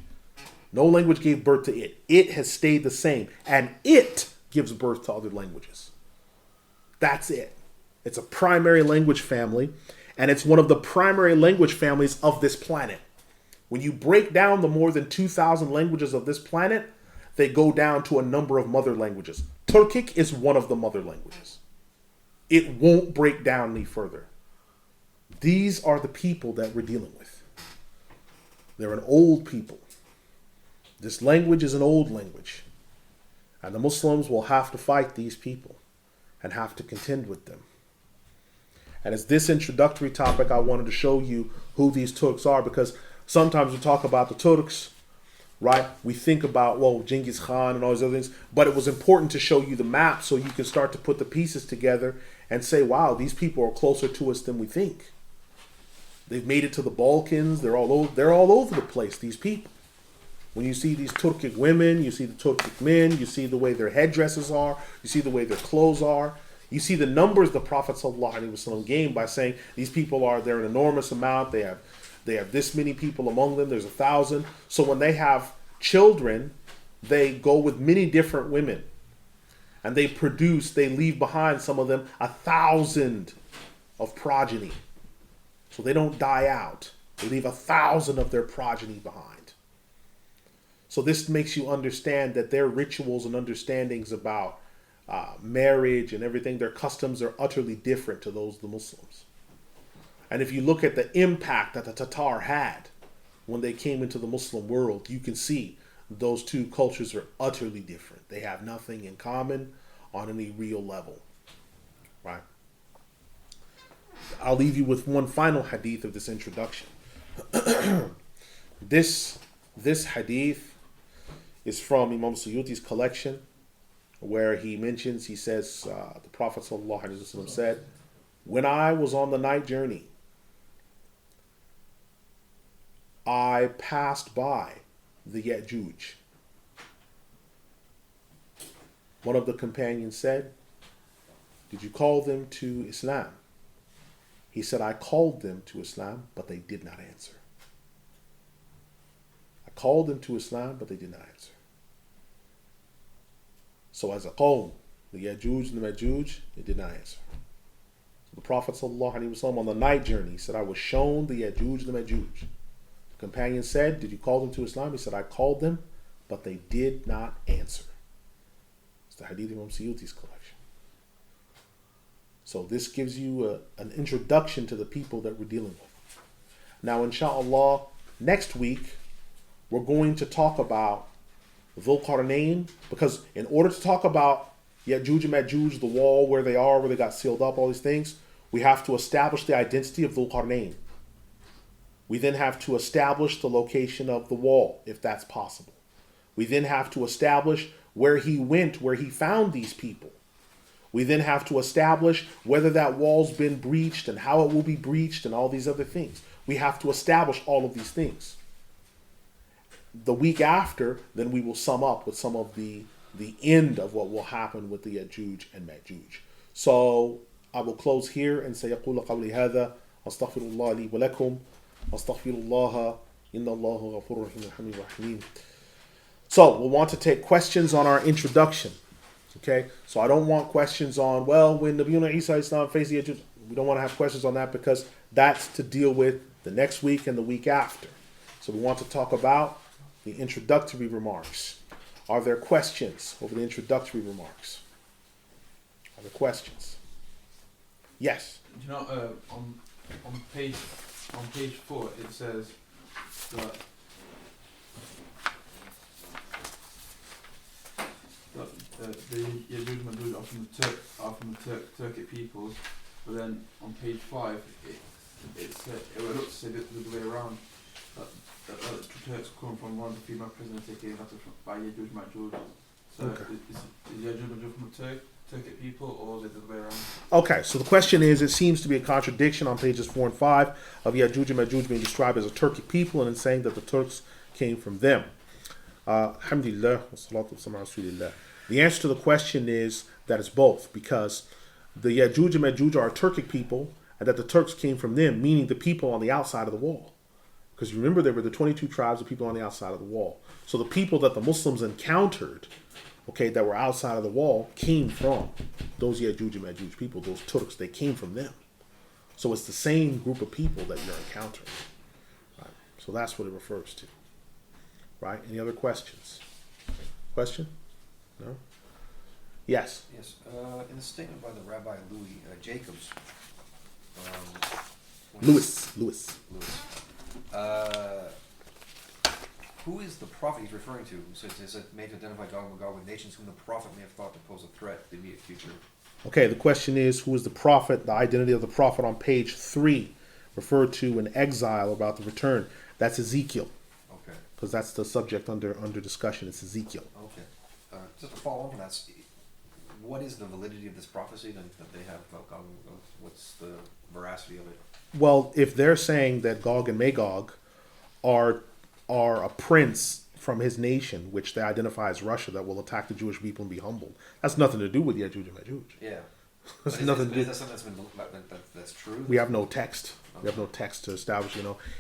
No language gave birth to it. It has stayed the same. And it gives birth to other languages. That's it. It's a primary language family. And it's one of the primary language families of this planet. When you break down the more than 2,000 languages of this planet, they go down to a number of mother languages. Turkic is one of the mother languages. It won't break down any further. These are the people that we're dealing with. They're an old people. This language is an old language. And the Muslims will have to fight these people and have to contend with them. And as this introductory topic, I wanted to show you who these Turks are, because sometimes we talk about the Turks, right? We think about, well, Genghis Khan and all these other things, but it was important to show you the map so you can start to put the pieces together and say, wow, these people are closer to us than we think. They've made it to the Balkans. They're all over the place, these people. When you see these Turkic women, you see the Turkic men, you see the way their headdresses are, you see the way their clothes are, you see the numbers the Prophet ﷺ gained by saying these people they're an enormous amount, they have this many people among them, there's 1,000. So when they have children, they go with many different women. And they leave behind, some of them, 1,000 of progeny. So they don't die out. They leave 1,000 of their progeny behind. So this makes you understand that their rituals and understandings about marriage and everything, their customs are utterly different to those of the Muslims. And if you look at the impact that the Tatar had when they came into the Muslim world, you can see those two cultures are utterly different. They have nothing in common on any real level, right? I'll leave you with one final hadith of this introduction. This hadith is from Imam Suyuti's collection, where he says, the Prophet ﷺ said, when I was on the night journey, I passed by the Ya'juj. One of the companions said, did you call them to Islam? He said, I called them to Islam, but they did not answer. I called them to Islam, but they did not answer. So as a qawm, the Ya'juj and the Ma'juj, they did not answer. So the Prophet ﷺ on the night journey, he said, I was shown the Ya'juj and the Ma'juj. The companion said, did you call them to Islam? He said, I called them, but they did not answer. It's the Hadith of Imam Suyuti's collection. So this gives you an introduction to the people that we're dealing with. Now, inshallah, next week, we're going to talk about Dhul Qarnayn, because in order to talk about Ya'juj and Ma'juj, the wall, where they got sealed up, all these things, we have to establish the identity of Dhul Qarnayn. We then have to establish the location of the wall, if that's possible. We then have to establish where he went, where he found these people. We then have to establish whether that wall's been breached and how it will be breached and all these other things. We have to establish all of these things. The week after, then we will sum up with some of the end of what will happen with the Ya'juj and Ma'juj. So I will close here and say, يقول قولي هذا أستغفر الله لي ولكم أستغفر الله إن الله غفور رحيم. So we'll want to take questions on our introduction. Okay, so I don't want questions on, well, when Nabiyuna Isa Islam faced the Ya'juj. We don't want to have questions on that, because that's to deal with the next week and the week after. So we want to talk about the introductory remarks. Are there questions over the introductory remarks? Are there questions? Yes. You know, on page 4 it says that the Yajuj and Majuj are from the Turkic peoples, but then on page 5, it would look to say the other way around. That the Turks come from one of the female prisoners taken by Yajuj and Majuj. So Okay. is Yajuj and Majuj from the Turkic people, or is it the other way around? Okay, so the question is, it seems to be a contradiction on pages 4 and 5 of Yajuj and Majuj being described as a Turkic people and it's saying that the Turks came from them. Alhamdulillah, wassalatu wassalamu ala rasulillah. The answer to the question is that it's both, because the Yajuj and Majuj are a Turkic people and that the Turks came from them, meaning the people on the outside of the wall. Because you remember there were the 22 tribes of people on the outside of the wall. So the people that the Muslims encountered, okay, that were outside of the wall came from those Yajuj and Majuj people, those Turks, they came from them. So it's the same group of people that you're encountering. Right? So that's what it refers to. Right? Any other questions? Question? No? Yes? Yes. In a statement by the Rabbi Louis Jacobs, Lewis. Who is the prophet he's referring to? So is it made to identify Gog and Magog with nations whom the prophet may have thought to pose a threat to the immediate future? Okay, the question is, who is the prophet? The identity of the prophet on page 3, referred to in exile about the return. That's Ezekiel, Okay. because that's the subject under discussion. It's Ezekiel. Okay. Just to follow on from that, what is the validity of this prophecy that they have about Gog and Magog? What's the veracity of it? Well, if they're saying that Gog and Magog are a prince from his nation, which they identify as Russia, that will attack the Jewish people and be humbled, that's nothing to do with Yajuj and Majuj. Yeah. That's But nothing to do. is that something that's true? We have no text. We have no text to establish.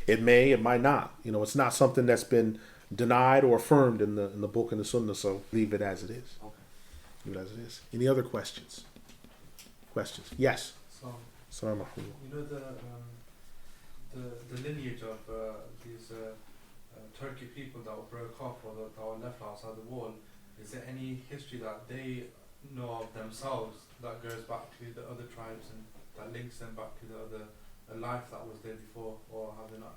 It may, it might not. It's not something that's been denied or affirmed in the book and the Sunnah. So leave it as it is. Okay. Leave it as it is. Any other questions? Questions? Yes. So Assalamu alaikum. you know the lineage of these Turkic people that were broke off or that were left outside the wall. Is there any history that they know of themselves that goes back to the other tribes and that links them back to the life that was there before, or have they not?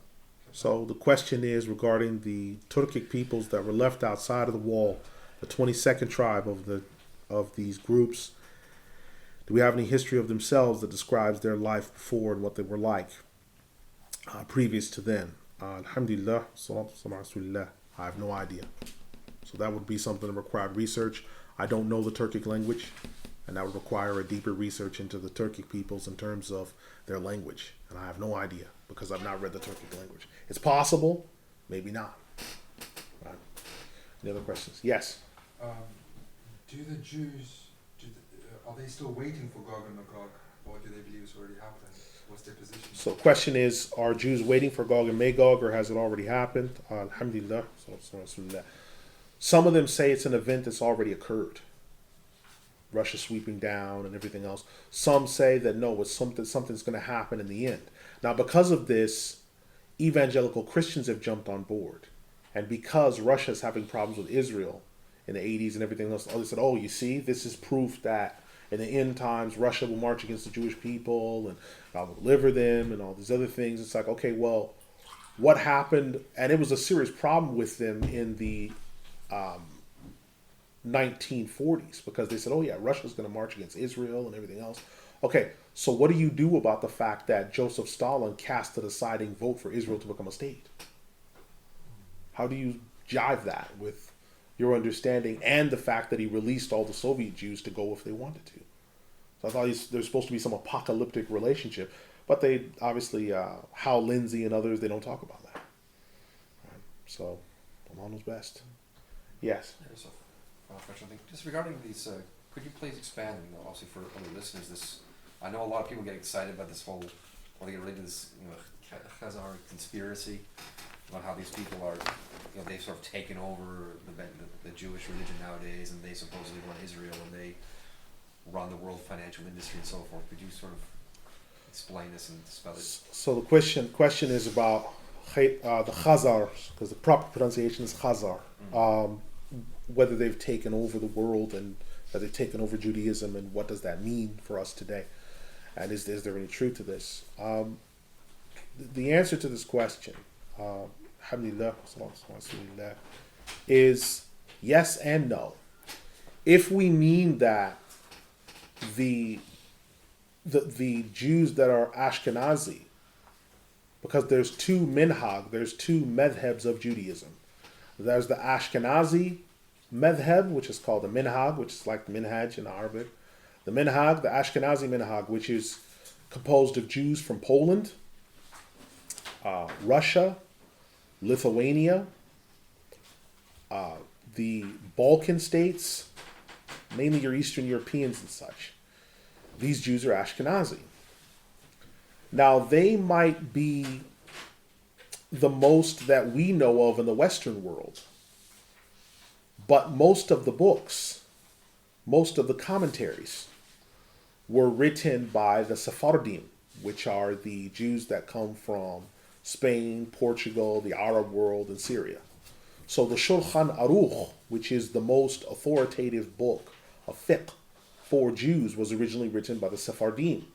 So the question is regarding the Turkic peoples that were left outside of the wall, the 22nd tribe of these groups. Do we have any history of themselves that describes their life before and what they were like previous to then? Alhamdulillah, salatu wassalamu ala rasulillah. I have no idea. So that would be something that required research. I don't know the Turkic language, and that would require a deeper research into the Turkic peoples in terms of their language. And I have no idea because I've not read the Turkic language. It's possible, maybe not. Right. Any other questions? Yes. Do the Jews, are they still waiting for Gog and Magog, or do they believe it's already happened? What's their position? So the question is, are Jews waiting for Gog and Magog, or has it already happened? Alhamdulillah. Some of them say it's an event that's already occurred. Russia sweeping down and everything else. Some say that no, it's something's going to happen in the end. Now, because of this, evangelical Christians have jumped on board. And because Russia's having problems with Israel in the 80s and everything else, they said, oh, you see, this is proof that in the end times, Russia will march against the Jewish people and God will deliver them and all these other things. It's like, okay, well, what happened? And it was a serious problem with them in the 1940s because they said, oh yeah, Russia's going to march against Israel and everything else. Okay, so what do you do about the fact that Joseph Stalin cast the deciding vote for Israel to become a state? How do you jive that with your understanding and the fact that he released all the Soviet Jews to go if they wanted to? So I thought there's supposed to be some apocalyptic relationship, but they obviously, Hal Lindsey and others, they don't talk about that. Right. So, Allah knows best. Yes. There's a final question. I think just regarding these, could you please expand? Obviously for other listeners, I know a lot of people get excited about this whole, or they get related to this, Khazar conspiracy about how these people are, they've sort of taken over the Jewish religion nowadays, and they supposedly run Israel, and they run the world financial industry and so forth. Could you sort of explain this and spell it? So the question is about the Khazars, because the proper pronunciation is Khazar. Whether they've taken over the world and that they've taken over Judaism, and what does that mean for us today? And is there any truth to this? The answer to this question, alhamdulillah, is yes and no. if we mean that the Jews that are Ashkenazi, because there's two madhabs of Judaism. There's the Ashkenazi madhab, which is called the minhag, which is like the minhaj in Arabic. The minhag, the Ashkenazi minhag, which is composed of Jews from Poland, Russia, Lithuania, the Balkan states, mainly your Eastern Europeans and such. These Jews are Ashkenazi. Now, they might be the most that we know of in the Western world. But most of the books, most of the commentaries, were written by the Sephardim, which are the Jews that come from Spain, Portugal, the Arab world, and Syria. So the Shulchan Aruch, which is the most authoritative book of fiqh for Jews, was originally written by the Sephardim.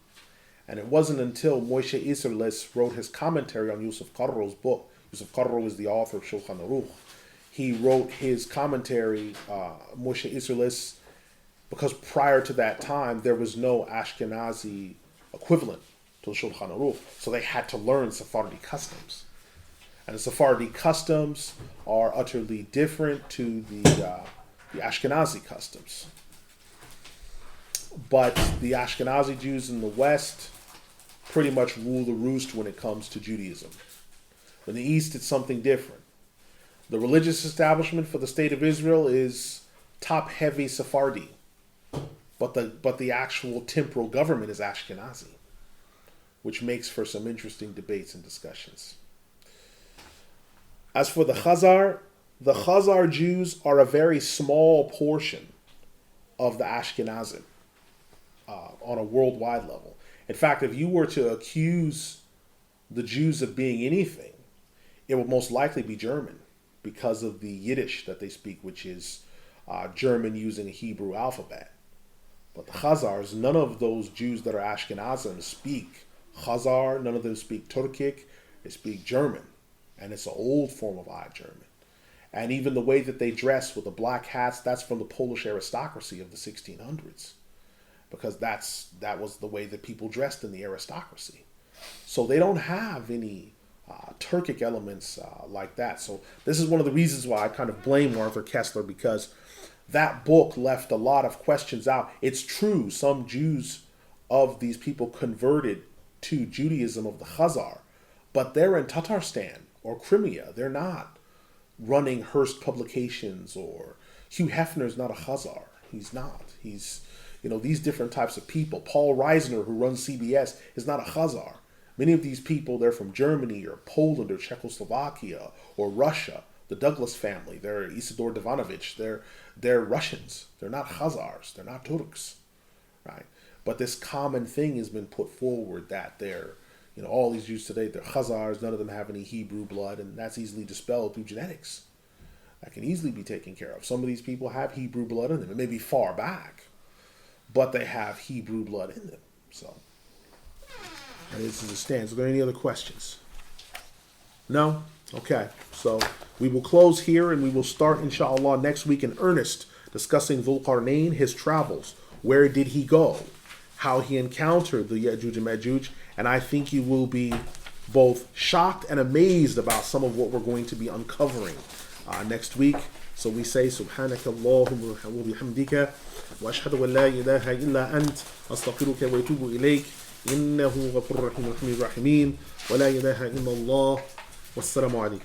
And it wasn't until Moshe Isserles wrote his commentary on Yusuf Qarro's book. Yusuf Qarro is the author of Shulchan Aruch. He wrote his commentary, Moshe Isserles, because prior to that time, there was no Ashkenazi equivalent to the Shulchan Aruch. So they had to learn Sephardi customs. And the Sephardi customs are utterly different to the Ashkenazi customs. But the Ashkenazi Jews in the West pretty much rule the roost when it comes to Judaism. In the East, it's something different. The religious establishment for the State of Israel is top-heavy Sephardi, but the actual temporal government is Ashkenazi, which makes for some interesting debates and discussions. As for the Khazar Jews are a very small portion of the Ashkenazim on a worldwide level. In fact, if you were to accuse the Jews of being anything, it would most likely be German because of the Yiddish that they speak, which is German using a Hebrew alphabet. But the Khazars, none of those Jews that are Ashkenazim speak Khazar, none of them speak Turkic, they speak German. And it's an old form of High German. And even the way that they dress with the black hats, that's from the Polish aristocracy of the 1600s. Because that was the way that people dressed in the aristocracy. So they don't have any Turkic elements like that. So this is one of the reasons why I kind of blame Arthur Kessler, because that book left a lot of questions out. It's true, some Jews of these people converted to Judaism of the Khazar, but they're in Tatarstan or Crimea. They're not running Hearst Publications, or Hugh Hefner's not a Khazar. He's not. He's, these different types of people. Paul Reisner, who runs CBS, is not a Khazar. Many of these people, they're from Germany or Poland or Czechoslovakia or Russia. The Douglas family, they're Isidor Ivanovich, they're Russians. They're not Khazars. They're not Turks, right? But this common thing has been put forward that they're, all these Jews today, they're Khazars. None of them have any Hebrew blood, and that's easily dispelled through genetics. That can easily be taken care of. Some of these people have Hebrew blood in them. It may be far back, but they have Hebrew blood in them. So, and this is a stance. Are there any other questions? No? Okay. So we will close here, and we will start, inshallah, next week in earnest, discussing Dhul Qarnayn, his travels. Where did he go? How he encountered the Ya'juj and Ma'juj. And I think you will be both shocked and amazed about some of what we're going to be uncovering next week. So we say, Subhanaka Allahumma wa bihamdika wa ashhadu an la ilaha illa ant astaghfiruka wa atubu ilayk innahu ghafurur rahim rahimin wa la ilaha illa Allah wassalamu alaykum.